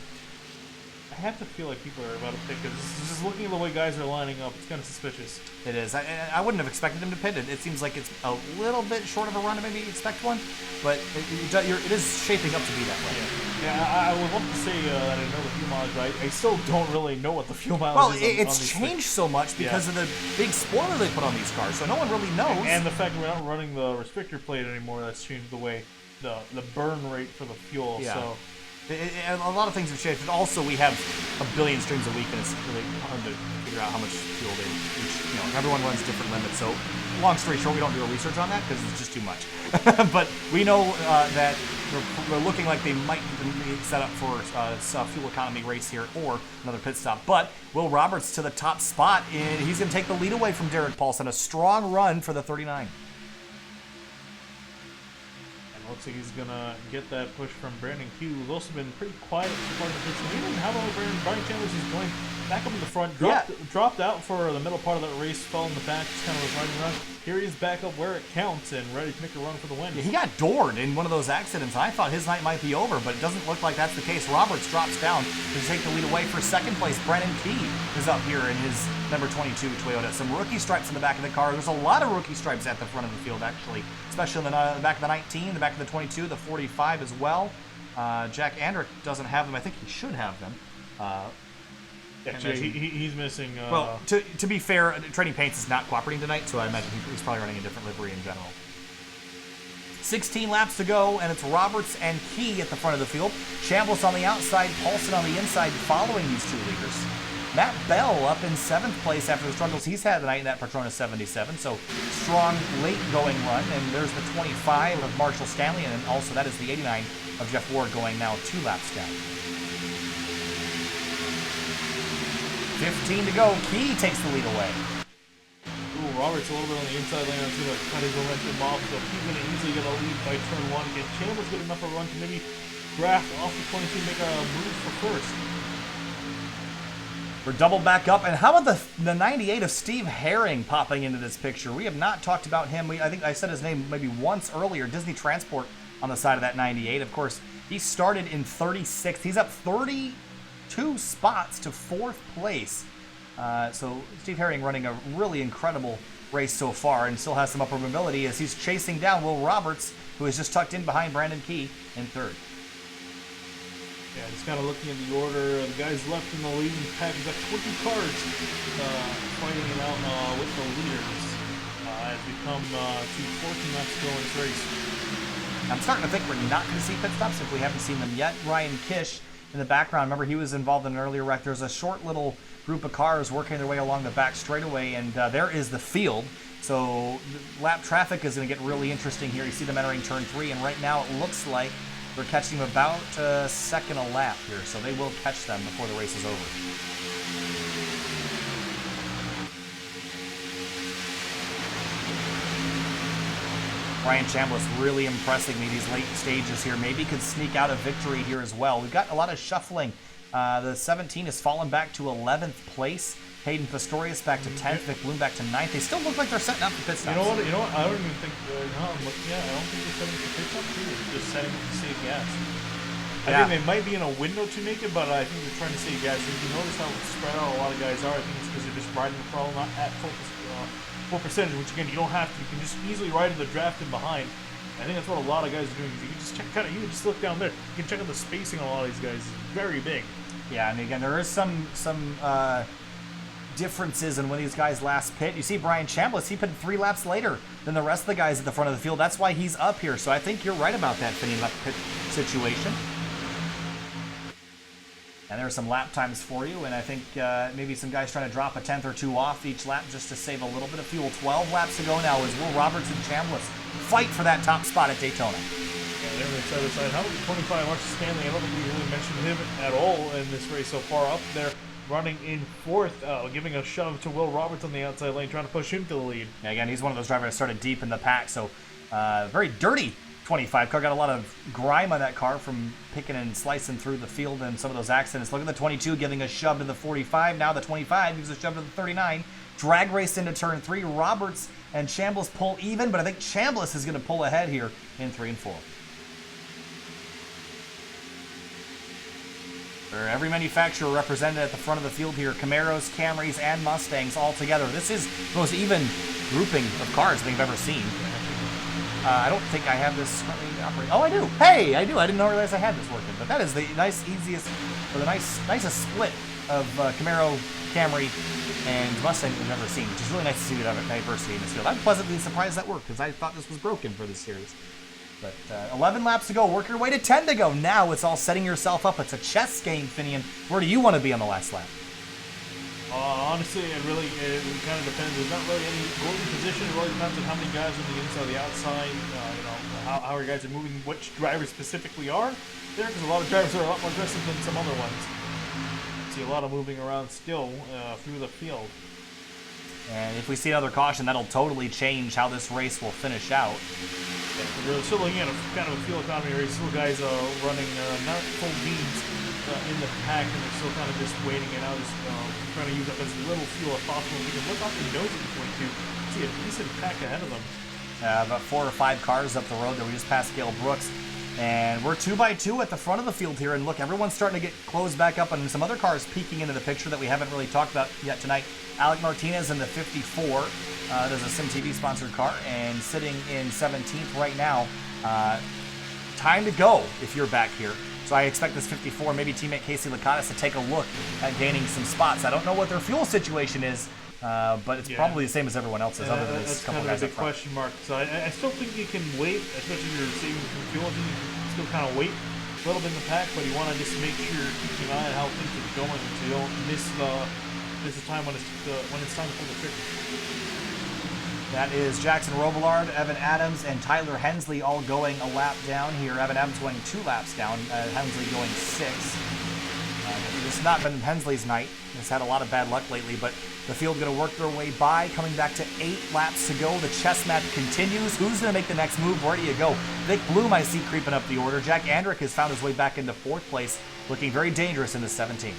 have to feel like people are about to pit because just looking at the way guys are lining up, it's kind of suspicious. It is. I wouldn't have expected him to pit. It seems like it's a little bit short of a run to maybe expect one, but it is shaping up to be that way. Yeah, I would love to say that I know the fuel mileage, but I still don't really know what the fuel mileage is. Well, it's changed so much because of the big spoiler they put on these cars, so no one really knows. And the fact that we're not running the restrictor plate anymore, that's changed the way the burn rate for the fuel. Yeah. So. A lot of things have changed, but also we have a billion streams a week, and it's really hard to figure out how much fuel they each, everyone runs different limits. So, long story short, we don't do a research on that because it's just too much. But we know that we're looking like they might be set up for a fuel economy race here or another pit stop. But Will Roberts to the top spot, and he's going to take the lead away from Derek Paulson. A strong run for the 39. Looks like he's going to get that push from Brandon Q, who's also been pretty quiet so far in the pits. Even how about Brian Chandler's is going back up in the front, dropped out for the middle part of that race, fell in the back, just kind of was riding around. Here he is back up where it counts and ready to make a run for the win. Yeah, he got doored in one of those accidents. I thought his night might be over, but it doesn't look like that's the case. Roberts drops down to take the lead away for second place. Brennan Key is up here in his number 22 Toyota. Some rookie stripes in the back of the car. There's a lot of rookie stripes at the front of the field, actually, especially in the back of the 19, the back of the 22, the 45 as well. Jack Andrick doesn't have them. I think he should have them. Actually, he's missing. Well, to be fair, Trading Paints is not cooperating tonight, so I imagine he's probably running a different livery in general. 16 laps to go, and it's Roberts and Key at the front of the field. Chambliss on the outside, Paulson on the inside following these two leaders. Matt Bell up in 7th place after the struggles he's had tonight in that Petronas 77. So strong late going run, and there's the 25 of Marshall Stanley, and also that is the 89 of Jeff Ward going now 2 laps down. 15 to go. Key takes the lead away. Ooh, Roberts a little bit on the inside lane. That's going to cut his momentum off, so he's going to easily get a lead by turn 1. Again, Chambliss good enough a run to maybe draft off the 22, make a move for first. We're doubled back up, and how about the 98 of Steve Herring popping into this picture? We have not talked about him. I think I said his name maybe once earlier. Disney Transport on the side of that 98. Of course, he started in 36th. He's up 32 spots to 4th place. So Steve Herring running a really incredible race so far and still has some upper mobility as he's chasing down Will Roberts, who is just tucked in behind Brandon Key in 3rd. Yeah, just kind of looking at the order. The guys left in the leading pack. We've got 20 cars fighting it out with the leaders as we come to 14 laps to go in this race. I'm starting to think we're not going to see pit stops if we haven't seen them yet. Ryan Kish in the background, remember he was involved in an earlier wreck. There's a short little group of cars working their way along the back straightaway, and there is the field. So lap traffic is going to get really interesting here. You see them entering turn 3, and right now it looks like they're catching them about second a lap here, so they will catch them before the race is over. Brian Chambliss really impressing me these late stages here. Maybe could sneak out a victory here as well. We've got a lot of shuffling. The 17 has fallen back to 11th place. Hayden Pistorius back to 10th. Vic Bloom back to 9th. They still look like they're setting up for pit stops. You know what? I don't even think. Now I'm looking at. I don't think they're setting for pit stops either. They're just setting up to save gas. I think they might be in a window to make it, but I think they're trying to save gas. If you notice how spread out a lot of guys are, I think it's because they're just riding the throttle not at full percentage, which again you don't have to. You can just easily ride in the draft in behind. I think that's what a lot of guys are doing. You can just check, you can just look down there. You can check out the spacing on a lot of these guys. It's very big. Yeah, and again, there is some differences in when these guys last pit. You see Brian Chambliss, he pit 3 laps later than the rest of the guys at the front of the field. That's why he's up here. So I think you're right about that Finney lap pit situation. And there are some lap times for you, and I think maybe some guys trying to drop a 10th or 2 off each lap just to save a little bit of fuel. 12 laps to go now as Will Roberts and Chambliss fight for that top spot at Daytona. Yeah, they're on the other side. How about the 25 Marshall Stanley? I don't think we really mentioned him at all in this race so far. Up there running in 4th, giving a shove to Will Roberts on the outside lane, trying to push him to the lead. Yeah, again, he's one of those drivers that started deep in the pack, so very dirty 25 car. Got a lot of grime on that car from picking and slicing through the field and some of those accidents. Look at the 22 giving a shove to the 45. Now the 25 gives a shove to the 39. Drag race into turn 3. Roberts and Chambliss pull even, but I think Chambliss is going to pull ahead here in 3 and 4. Every manufacturer represented at the front of the field here. Camaros, Camrys, and Mustangs all together. This is the most even grouping of cars I think I've ever seen. I don't think I have this currently operating. Oh, I do. Hey, I do. I didn't realize I had this working. But that is the nicest split of Camaro, Camry, and Mustang we've ever seen, which is really nice to see the diversity in this field. I'm pleasantly surprised that worked because I thought this was broken for this series. But 11 laps to go. Work your way to 10 to go. Now it's all setting yourself up. It's a chess game, Finian. Where do you want to be on the last lap? Honestly, it kind of depends. There's not really any golden position. It really depends on how many guys are on the inside, the outside. How your guys are moving, which drivers specifically are there, because a lot of drivers are a lot more aggressive than some other ones. See a lot of moving around still through the field. And if we see another caution, that'll totally change how this race will finish out. Yeah, we're still looking at a kind of a fuel economy race. Still guys running not full beans in the pack, and they're still kind of just waiting it out, trying to use up as little fuel as possible. We can look off the nose at the point to see a decent pack ahead of them. About 4 or 5 cars up the road there. We just passed Gale Brooks. And we're 2 by 2 at the front of the field here. And look, everyone's starting to get closed back up, and some other cars peeking into the picture that we haven't really talked about yet tonight. Alec Martinez in the 54. There's a SimTV sponsored car, and sitting in 17th right now. Time to go if you're back here. So I expect this 54, maybe teammate Casey Lakatos, to take a look at gaining some spots. I don't know what their fuel situation is, but it's probably the same as everyone else's, other than this couple guys up front. That's kind of a big question mark. So I still think you can wait, especially if you're saving some fuel. I think you can still kind of wait a little bit in the pack, but you want to just make sure you're keeping an eye on how things are going, so you don't miss the time when it's time to pull the trigger. That is Jackson Robillard, Evan Adams, and Tyler Hensley all going a lap down here. Evan Adams going 2 laps down, Hensley going 6. This has not been Hensley's night. He's had a lot of bad luck lately, but the field going to work their way by, coming back to 8 laps to go. The chess match continues. Who's going to make the next move? Where do you go? Vic Bloom, I see creeping up the order. Jack Andrick has found his way back into 4th place, looking very dangerous in the 17.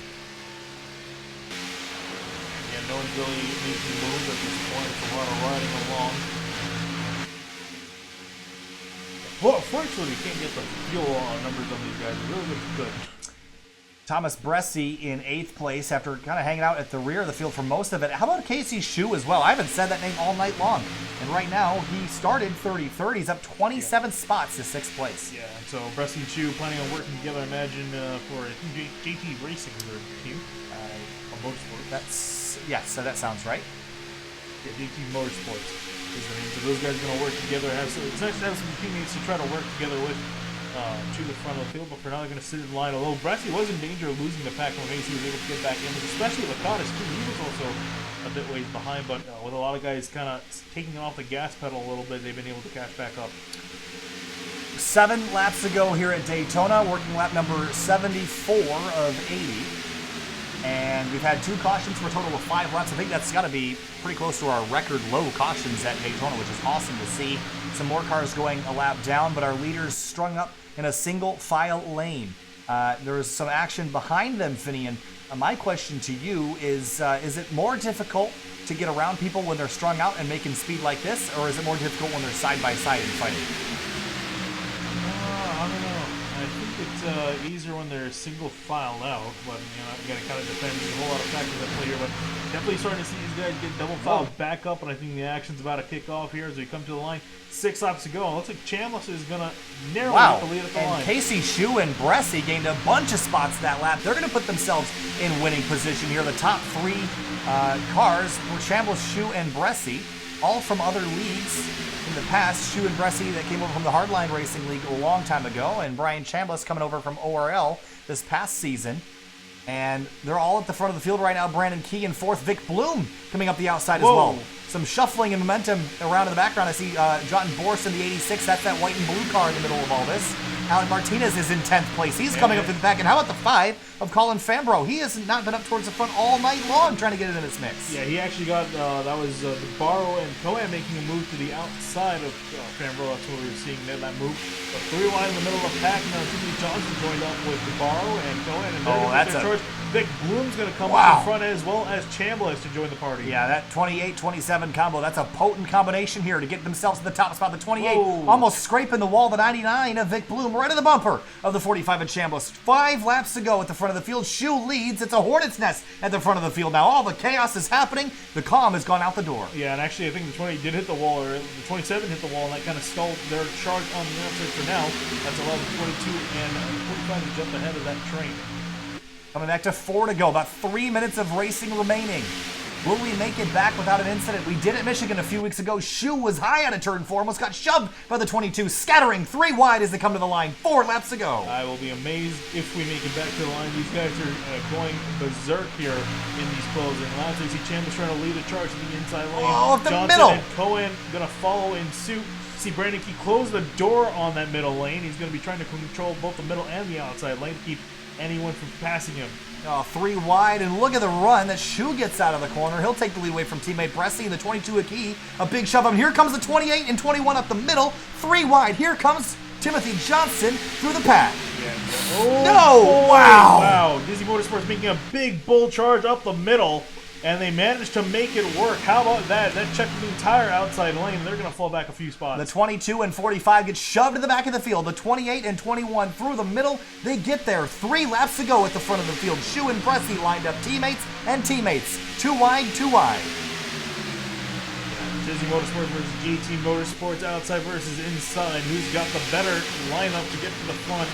No one's really making moves at this point. It's a lot of riding along. Well, unfortunately, we can't get the fuel numbers on these guys. It really looks good. Thomas Bresci in 8th place after kind of hanging out at the rear of the field for most of it. How about Casey Shu as well? I haven't said that name all night long. And right now, he started 33rd. He's up 27 spots to 6th place. Yeah, so Bresci and Shu planning on working together, I imagine, for JT Racing, their team. Motorsports. Yes, so that sounds right. Yeah, JT Motorsports is the name. So those guys are going to work together. It's nice to have some teammates to try to work together with to the front of the field, but for now they're going to sit in line. Although Bresci was in danger of losing the pack when Macy was able to get back in, especially Lakatos too. He was also a bit ways behind, but with a lot of guys kind of taking off the gas pedal a little bit, they've been able to catch back up. 7 laps to go here at Daytona, working lap number 74 of 80. And we've had 2 cautions for a total of 5 laps. I think that's got to be pretty close to our record low cautions at Daytona, which is awesome to see. Some more cars going a lap down, but our leaders strung up in a single file lane. There's some action behind them, Finian. My question to you is it more difficult to get around people when they're strung out and making speed like this, or is it more difficult when they're side by side and fighting? I don't know. I think it's easier when they're single filed out, but again, it kind of depends. There's a whole lot of factors at play here, but definitely starting to see these guys get double filed back up, and I think the action's about to kick off here as we come to the line. 6 laps to go. It looks like Chambliss is going to narrowly get the lead at the line. Casey Shu and Bresci gained a bunch of spots that lap. They're going to put themselves in winning position here. The top 3 cars were Chambliss, Shu, and Bresci, all from other leagues in the past. Shu and Bresci that came over from the Hardline Racing League a long time ago, and Brian Chambliss coming over from ORL this past season. And they're all at the front of the field right now. Brandon Key in 4th. Vic Bloom coming up the outside as well. Some shuffling and momentum around in the background. I see Jotten Borst in the 86. That's that white and blue car in the middle of all this. Alec Martinez is in 10th place. He's coming up to the back. And how about the 5 of Colin Fambro? He has not been up towards the front all night long trying to get into this mix. Yeah, he actually got, that was Debaro and Cohen making a move to the outside of Fambro. That's what we were seeing there, that move. The 3 wide in the middle of the pack. Now Timothy Johnson joined up with Debaro and Cohen. And that's a... charge. Vic Bloom's going to come up in front as well as Chambliss to join the party. Yeah, that 28-27 combo, that's a potent combination here to get themselves to the top spot. The 28 almost scraping the wall. The 99 of Vic Bloom right in the bumper of the 45 at Chambliss. 5 laps to go at the front of the field. Shu leads. It's a hornet's nest at the front of the field. Now all the chaos is happening. The calm has gone out the door. Yeah, and actually I think the 20 did hit the wall, or the 27 hit the wall, and that kind of stalled their charge on the outside for now. That's 11, 22, and 45 to jump ahead of that train. Coming back to 4 to go. About 3 minutes of racing remaining. Will we make it back without an incident? We did at Michigan a few weeks ago. Shu was high out of turn 4, almost got shoved by the 22, scattering 3 wide as they come to the line. 4 laps to go. I will be amazed if we make it back to the line. These guys are going berserk here in these closing laps. I see Chambliss trying to lead a charge to the inside lane. Oh, up the Johnson middle. and Cohen going to follow in suit. See Brandon Key close the door on that middle lane. He's going to be trying to control both the middle and the outside lane to keep anyone from passing him. 3 wide, and look at the run that Shu gets out of the corner. He'll take the lead away from teammate Bressi and the 22 Aki. A big shove up. Here comes the 28 and 21 up the middle. 3 wide. Here comes Timothy Johnson through the pack. Yeah. Oh, No! boy. Wow! Wow. Disney Motorsports making a big bull charge up the middle, and they managed to make it work. How about that? That checked the entire outside lane. They're going to fall back a few spots. The 22 and 45 get shoved to the back of the field. The 28 and 21 through the middle. They get there. 3 laps to go at the front of the field. Shu and Bressi lined up teammates and teammates. 2 wide, 2 wide. Disney Motorsports versus GT Motorsports, outside versus inside. Who's got the better lineup to get to the front?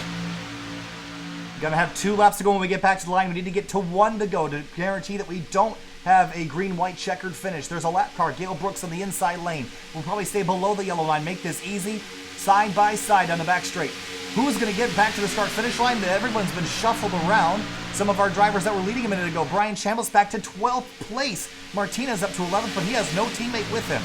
Gonna have 2 laps to go when we get back to the line. We need to get to 1 to go to guarantee that we don't have a green-white checkered finish. There's a lap car, Gale Brooks on the inside lane. We'll probably stay below the yellow line, make this easy, side by side down the back straight. Who's gonna get back to the start-finish line? Everyone's been shuffled around. Some of our drivers that were leading a minute ago. Brian Chambliss back to 12th place. Martinez up to 11th, but he has no teammate with him.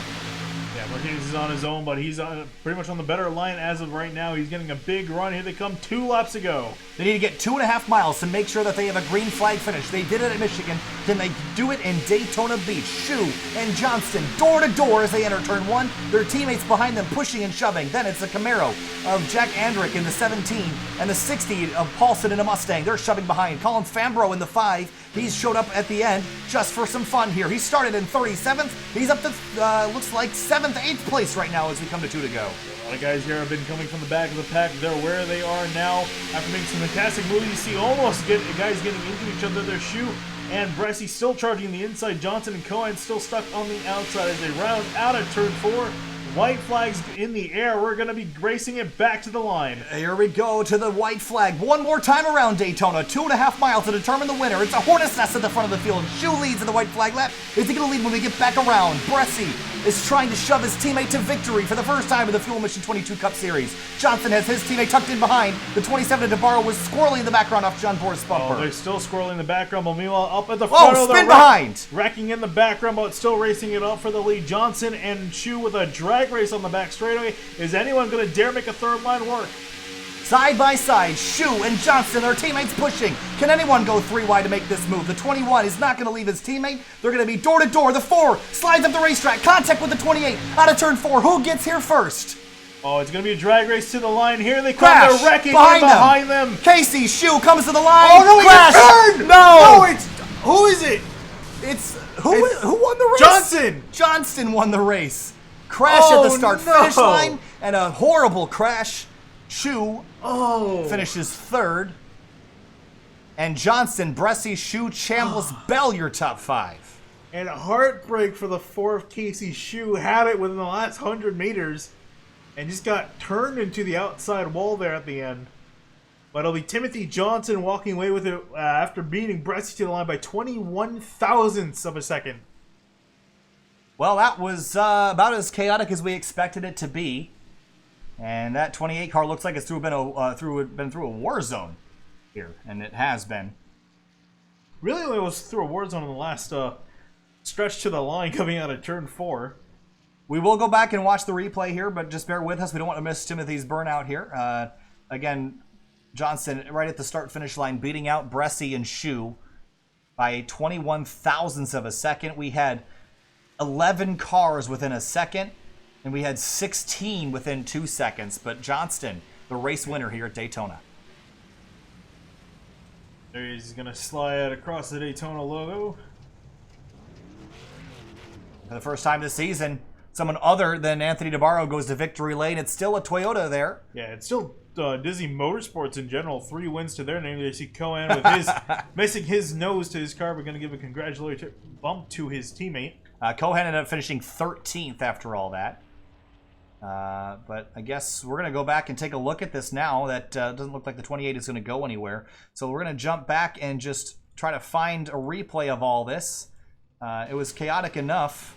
Yeah, Martinez is on his own, but he's pretty much on the better line as of right now. He's getting a big run. Here they come, 2 laps ago. They need to get 2.5 miles to make sure that they have a green flag finish. They did it at Michigan. Can they do it in Daytona Beach? Shu and Johnston, door to door as they enter turn 1. Their teammates behind them pushing and shoving. Then it's the Camaro of Jack Andrick in the 17 and the 60 of Paulson in a Mustang. They're shoving behind. Colin Fambro in the 5. He's showed up at the end just for some fun here. He started in 37th. He's up to, looks like 7th, 8th place right now as we come to 2 to go. A lot of guys here have been coming from the back of the pack. They're where they are now. After making some fantastic moves, you see almost guys getting into each other. Their Shu and Bressi still charging the inside. Johnson and Cohen still stuck on the outside as they round out of turn 4. White flags in the air. We're going to be racing it back to the line. Here we go to the white flag. One more time around Daytona. 2.5 miles to determine the winner. It's a hornet's nest at the front of the field. Shu leads in the white flag lap. Is he going to lead when we get back around? Bressi is trying to shove his teammate to victory for the first time in the Fuel Mission 22 Cup Series. Johnson has his teammate tucked in behind. The 27 Debaro was squirreling in the background off John Boris' bumper. Oh, they're still squirreling in the background, but meanwhile up at the front of the spin behind! Wrecking in the background, but still racing it up for the lead. Johnson and Shu with a drag race on the back straightaway. Is anyone going to dare make a third line work? Side by side, Shu and Johnson, their teammates pushing. Can anyone go 3 wide to make this move? The 21 is not going to leave his teammate. They're going to be door to door. The 4 slides up the racetrack. Contact with the 28 out of turn 4. Who gets here first? Oh, it's going to be a drag race to the line. Here they come. Crash They're wrecking behind them. Casey Shu comes to the line. Oh, no, he Crash. got turned! No, it's... Who is it? it's who won the race? Johnson! Johnston won the race. Crash at the start-finish line, and a horrible crash. Shu finishes 3rd. And Johnson, Bressi, Shu, Chambliss, Bell, your top 5. And a heartbreak for the 4th Casey Shu. Had it within the last 100 meters. And just got turned into the outside wall there at the end. But it'll be Timothy Johnson walking away with it after beating Bressi to the line by 21 thousandths of a second. Well, that was about as chaotic as we expected it to be. And that 28 car looks like it's been through a war zone here, and it has been. Really only was through a war zone in the last stretch to the line coming out of turn 4. We will go back and watch the replay here, but just bear with us. We don't want to miss Timothy's burnout here. Again, Johnson right at the start-finish line beating out Bressi and Shu by 21 thousandths of a second. We had 11 cars within a second, and we had 16 within 2 seconds. But Johnston, the race winner here at Daytona. There he's going to slide across the Daytona logo. For the first time this season, someone other than Anthony Debaro goes to victory lane. It's still a Toyota there. Yeah, it's still Disney Motorsports in general, 3 wins to their name. They see Cohen with his missing his nose to his car. We're going to give a congratulatory bump to his teammate. Cohen ended up finishing 13th after all that. But I guess we're going to go back and take a look at this now. That doesn't look like the 28 is going to go anywhere. So we're going to jump back and just try to find a replay of all this. It was chaotic enough.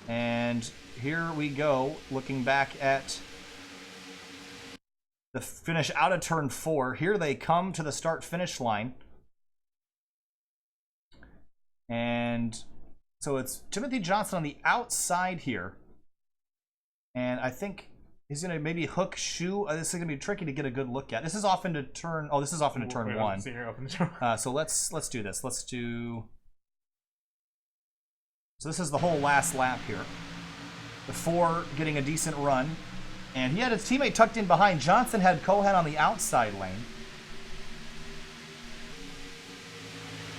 And here we go, looking back at the finish out of turn 4. Here they come to the start-finish line. And so it's Timothy Johnson on the outside here. And I think he's going to maybe hook shoe. This is going to be tricky to get a good look at. This is off into turn... Oh, this is off into turn 1. So let's do this. Let's do... So this is the whole last lap here. The 4 getting a decent run. And he had his teammate tucked in behind. Johnson had Cohen on the outside lane.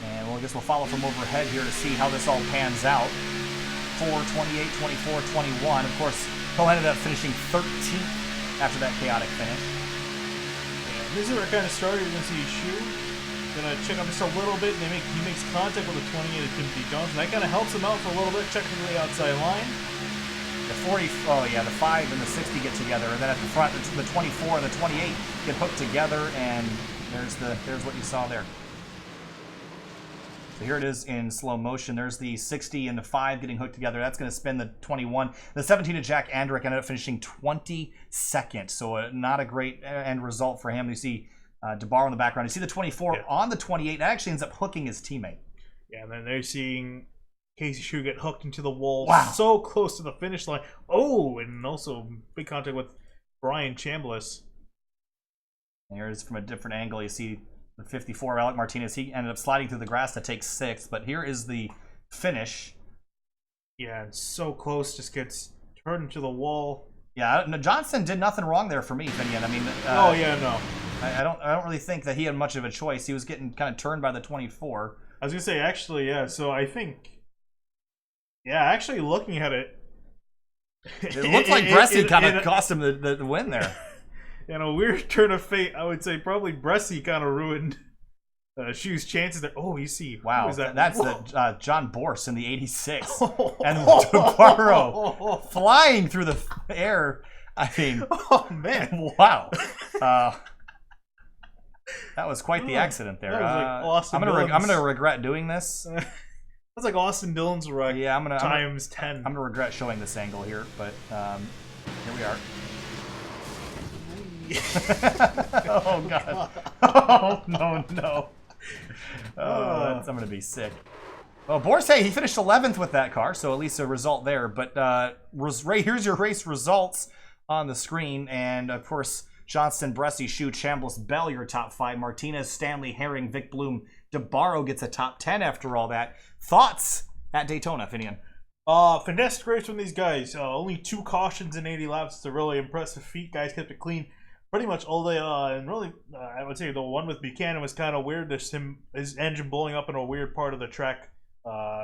And I guess we'll follow from overhead here to see how this all pans out. 4, 28, 24, 21. Of course, Cohen ended up finishing 13th after that chaotic finish. Yeah, this is where it kind of started. You're going to see Shoe. Gonna check out just a little bit, and he makes contact with the 28 of Timothy Johnson. That kind of helps him out for a little bit, checking the outside line. The 40, oh yeah, the 5 and the 60 get together, and then at the front, the 24 and the 28 get hooked together, and there's what you saw there. So here it is in slow motion. There's the 60 and the 5 getting hooked together. That's going to spin the 21. The 17 of Jack Andrick ended up finishing 22nd, so not a great end result for him. You see Debaro in the background. You see the 24 on the 28. That actually ends up hooking his teammate. Yeah, and then they're seeing Casey Shue get hooked into the wall. Wow. So close to the finish line. Oh, and also big contact with Brian Chambliss. And here's from a different angle. You see the 54 Alec Martinez. He ended up sliding through the grass to take 6th. But here is the finish. Yeah, and so close. Just gets turned into the wall. Yeah, Johnson did nothing wrong there for me, Finian. I mean, oh yeah, no. I don't really think that he had much of a choice. He was getting kind of turned by the 24. I was gonna say, actually, yeah. So I think, yeah, actually looking at it, it looks like Bressie kind of cost him the win there. In a weird turn of fate, I would say probably Bressie kind of ruined Shue's chances there. Oh, you see, wow, that? That's the John Borse in the 86, and Debaro flying through the air. I mean, oh man, wow. That was quite the accident there. That was like I'm gonna regret doing this. That's like Austin Dillon's wreck. Yeah, times 10. I'm gonna regret showing this angle here, but here we are. Oh god. Oh no. Oh, I'm gonna be sick. Well, Borse, he finished 11th with that car, so at least a result there. But here's your race results on the screen, and of course, Johnston, Bressie, Shue, Chambliss, Bell, your top 5. Martinez, Stanley, Herring, Vic Bloom, Debaro gets a top 10 after all that. Thoughts at Daytona, Finian? Fantastic race from these guys. Only 2 cautions in 80 laps. It's a really impressive feat. Guys kept it clean pretty much all day. And really, I would say the one with Buchanan was kind of weird. There's his engine blowing up in a weird part of the track.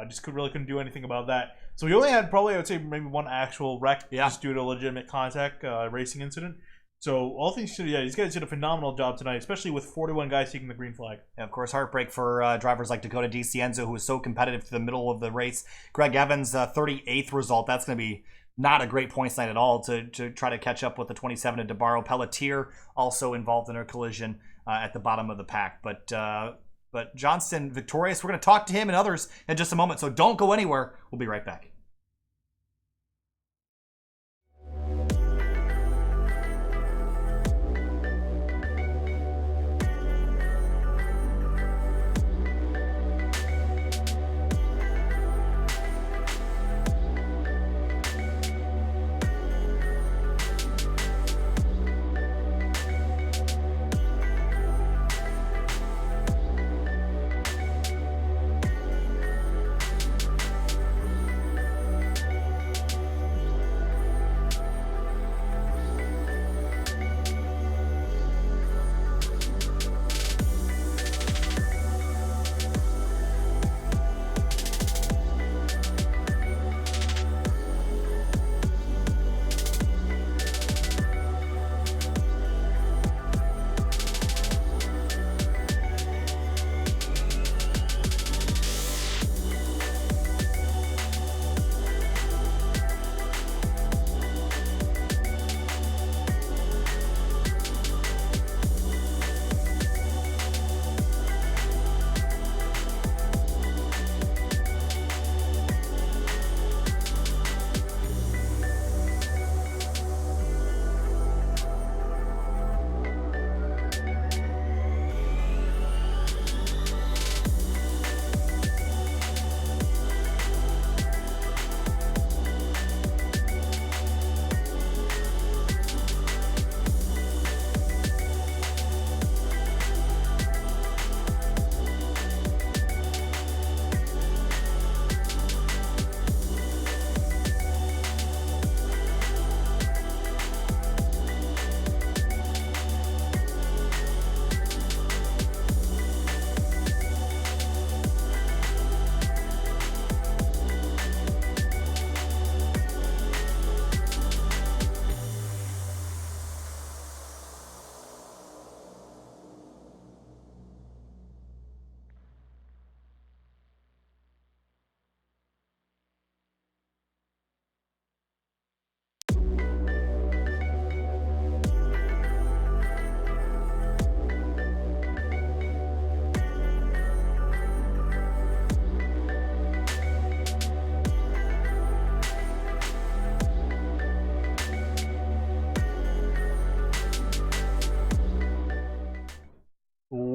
Just couldn't do anything about that. So we only had probably, I would say, maybe one actual wreck just due to a legitimate contact racing incident. So all things considered, yeah, these guys did a phenomenal job tonight, especially with 41 guys taking the green flag. And of course, heartbreak for drivers like Dakota DiCienzo, who was so competitive to the middle of the race. Greg Evans, 38th result. That's going to be not a great points night at all to try to catch up with the 27 of Debaro. Pelletier also involved in a collision at the bottom of the pack. But Johnston victorious. We're going to talk to him and others in just a moment, so don't go anywhere. We'll be right back.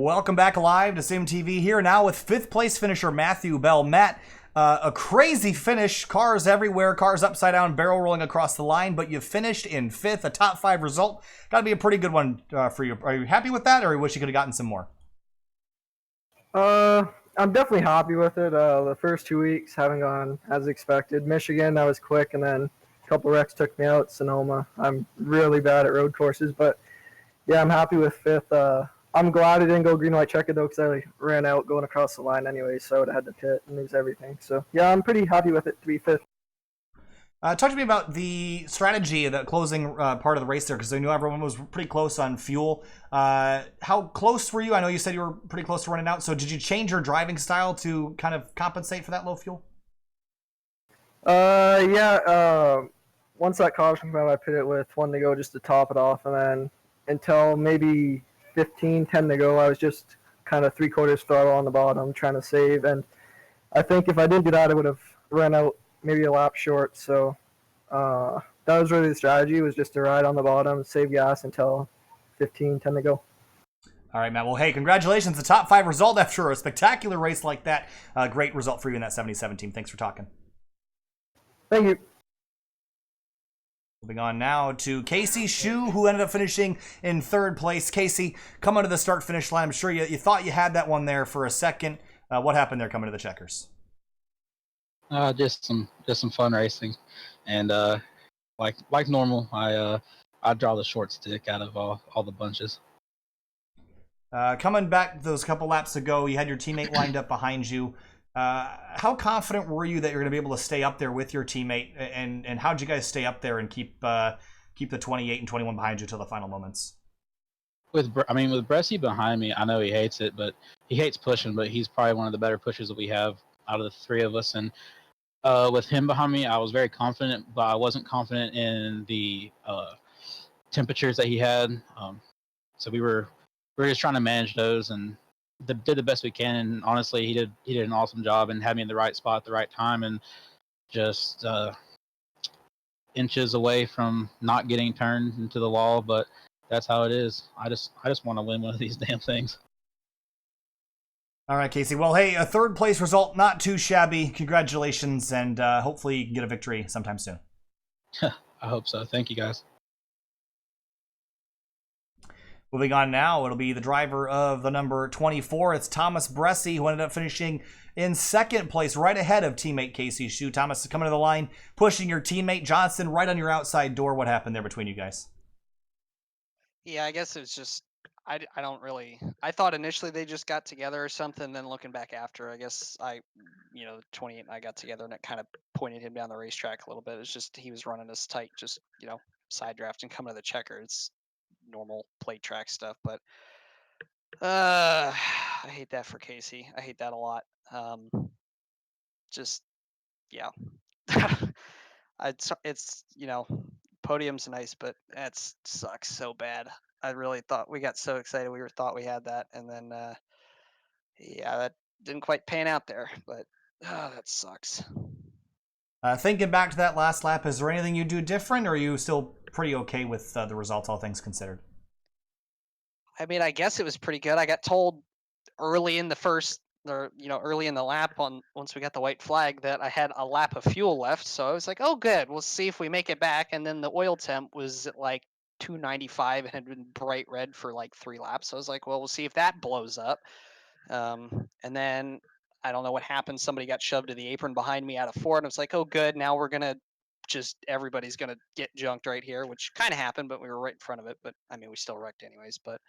Welcome back live to Sim TV here now with 5th place finisher Matthew Bell. Matt, a crazy finish, cars everywhere, cars upside down, barrel rolling across the line, but you finished in 5th, a top 5 result. Got to be a pretty good one for you. Are you happy with that, or you wish you could have gotten some more? I'm definitely happy with it. The first 2 weeks haven't gone as expected. Michigan, I was quick, and then a couple wrecks took me out. Sonoma, I'm really bad at road courses, but yeah, I'm happy with 5th. I'm glad I didn't go green, white, checker though, because I ran out going across the line anyway, so I would have had to pit and lose everything. So yeah, I'm pretty happy with it to be 5th. Talk to me about the strategy, the closing part of the race there, because I knew everyone was pretty close on fuel. How close were you? I know you said you were pretty close to running out, so did you change your driving style to kind of compensate for that low fuel? Once that caution came out, I pit it with 1 to go just to top it off, and then until maybe 10 to go, I was just kind of 3/4 throttle on the bottom trying to save, and I think if I didn't do that, I would have run out maybe a lap short. So that was really the strategy, was just to ride on the bottom, save gas until 10 to go. All right, Matt. Well, hey, congratulations. The top 5 result after a spectacular race like that. Great result for you in that 77 team. Thanks for talking. Thank you. Moving on now to Casey Shu, who ended up finishing in 3rd place. Casey, coming to the start-finish line, I'm sure you thought you had that one there for a second. What happened there coming to the checkers? Just some fun racing, and like normal, I draw the short stick out of all the bunches. Coming back those couple laps ago, you had your teammate lined up behind you. How confident were you that you're going to be able to stay up there with your teammate, and how'd you guys stay up there and keep the 28 and 21 behind you till the final moments? With Bressie behind me, I know he hates it, but he hates pushing, but he's probably one of the better pushers that we have out of the 3 of us. And with him behind me, I was very confident, but I wasn't confident in the temperatures that he had. So we were just trying to manage those and did the best we can. And honestly, he did an awesome job and had me in the right spot at the right time, and just inches away from not getting turned into the wall. But that's how it is. I just want to win one of these damn things. All right, Casey. Well, hey, a 3rd place result, not too shabby. Congratulations, and hopefully you can get a victory sometime soon. I hope so. Thank you, guys. Moving on now, it'll be the driver of the number 24. It's Thomas Bressie, who ended up finishing in 2nd place, right ahead of teammate Casey Shu. Thomas is coming to the line, pushing your teammate Johnson right on your outside door. What happened there between you guys? Yeah, I guess it's just I don't really. I thought initially they just got together or something. Then looking back after, I guess 28 and I got together, and it kind of pointed him down the racetrack a little bit. It's just he was running us tight, just side drafting, coming to the checker. It's normal plate track stuff, but I hate that for Casey. I hate that a lot. Just yeah, it's podium's nice, but that sucks so bad. I really thought we got so excited. Thought we had that, and then yeah, that didn't quite pan out there. But that sucks. Thinking back to that last lap, is there anything you do different, or are you still pretty okay with the results, all things considered? I mean, I guess it was pretty good. I got told early in the first, or early in the lap, once we got the white flag, that I had a lap of fuel left. So I was like, oh, good. We'll see if we make it back. And then the oil temp was at like 295 and had been bright red for like 3 laps. So I was like, well, we'll see if that blows up. And then I don't know what happened. Somebody got shoved to the apron behind me out of 4, and I was like, oh, good. Now we're gonna everybody's gonna get junked right here, which kind of happened, but we were right in front of it. But I mean, we still wrecked anyways. But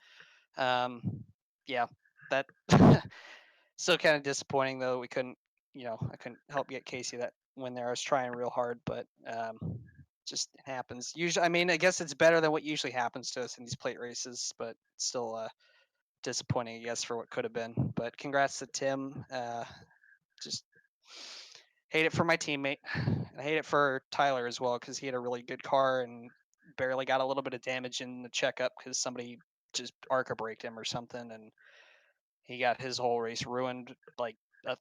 yeah, that still kind of disappointing though. We couldn't, I couldn't help get Casey that win there. I was trying real hard, but just happens. Usually, I mean, I guess it's better than what usually happens to us in these plate races, but still disappointing, I guess, for what could have been. But congrats to Tim. Just hate it for my teammate. And I hate it for Tyler as well, because he had a really good car and barely got a little bit of damage in the checkup because somebody just ARCA braked him or something, and he got his whole race ruined like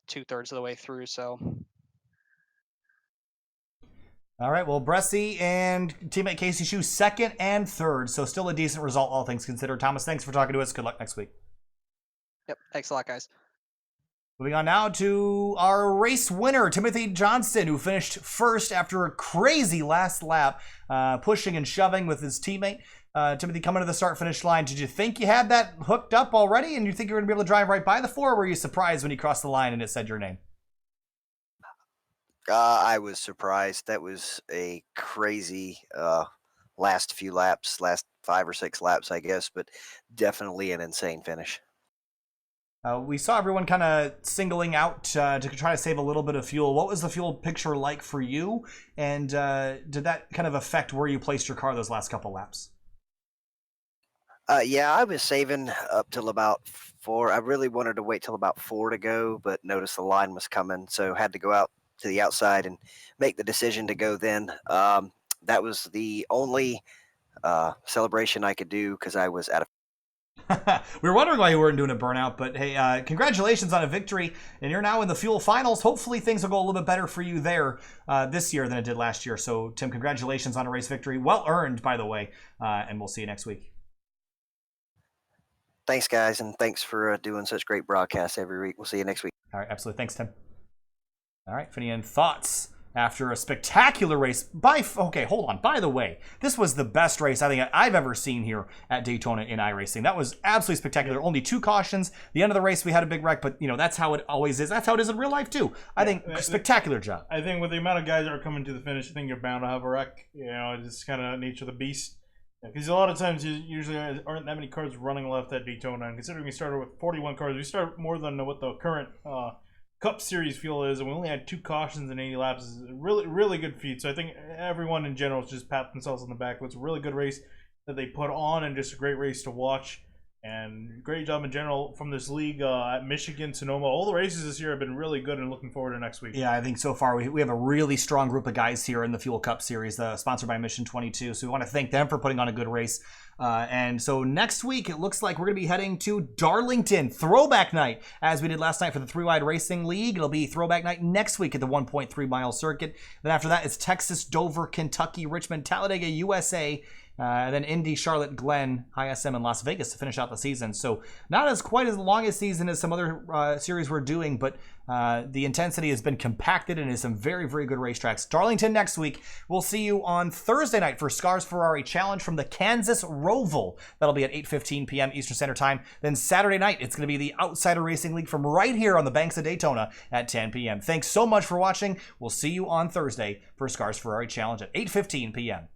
2/3 of the way through. So all right, well, Bressie and teammate Casey Shu 2nd and 3rd, so still a decent result, all things considered. Thomas, thanks for talking to us. Good luck next week. Yep. Thanks a lot, guys. Moving on now to our race winner, Timothy Johnston, who finished first after a crazy last lap, pushing and shoving with his teammate. Timothy, coming to the start-finish line, did you think you had that hooked up already and you think you were going to be able to drive right by the 4, or were you surprised when you crossed the line and it said your name? I was surprised. That was a crazy last few laps, last 5 or 6 laps, I guess, but definitely an insane finish. We saw everyone kind of singling out to try to save a little bit of fuel. What was the fuel picture like for you? And did that kind of affect where you placed your car those last couple laps? Yeah, I was saving up till about 4. I really wanted to wait till about 4 to go, but noticed the line was coming, so had to go out to the outside and make the decision to go then. That was the only celebration I could do because I was out of. We were wondering why you weren't doing a burnout, but hey, congratulations on a victory, and you're now in the Fuel Finals. Hopefully things will go a little bit better for you there this year than it did last year. So, Tim, congratulations on a race victory. Well earned, by the way, and we'll see you next week. Thanks, guys, and thanks for doing such great broadcasts every week. We'll see you next week. All right, absolutely. Thanks, Tim. All right, Finian, thoughts after a spectacular race? Okay, hold on. By the way, this was the best race I think I've ever seen here at Daytona in iRacing. That was absolutely spectacular. Only 2 cautions. The end of the race, we had a big wreck, but that's how it always is. That's how it is in real life too. I think spectacular job. I think with the amount of guys that are coming to the finish, I think you're bound to have a wreck. It's kind of nature of the beast. Because a lot of times you usually aren't that many cars running left at Daytona, and considering we started with 41 cars, we started more than what the current Cup Series fuel is, and we only had 2 cautions in 80 laps. Is a really, really good feat. So I think everyone in general should just pat themselves on the back. It's a really good race that they put on, and just a great race to watch. And great job in general from this league at Michigan, Sonoma. All the races this year have been really good, and looking forward to next week. Yeah, I think so far we have a really strong group of guys here in the Fuel Cup Series, sponsored by Mission 22. So we want to thank them for putting on a good race. And so next week, it looks like we're going to be heading to Darlington, Throwback Night, as we did last night for the 3-Wide Racing League. It'll be Throwback Night next week at the 1.3-mile circuit. Then after that, it's Texas, Dover, Kentucky, Richmond, Talladega, USA, and then Indy, Charlotte, Glen, ISM, and Las Vegas to finish out the season. So not quite as long a season as some other series we're doing, but the intensity has been compacted and is some very, very good racetracks. Darlington next week. We'll see you on Thursday night for Scars Ferrari Challenge from the Kansas Roval. That'll be at 8:15 p.m. Eastern Standard Time. Then Saturday night, it's going to be the Outsider Racing League from right here on the banks of Daytona at 10 p.m. Thanks so much for watching. We'll see you on Thursday for Scars Ferrari Challenge at 8:15 p.m.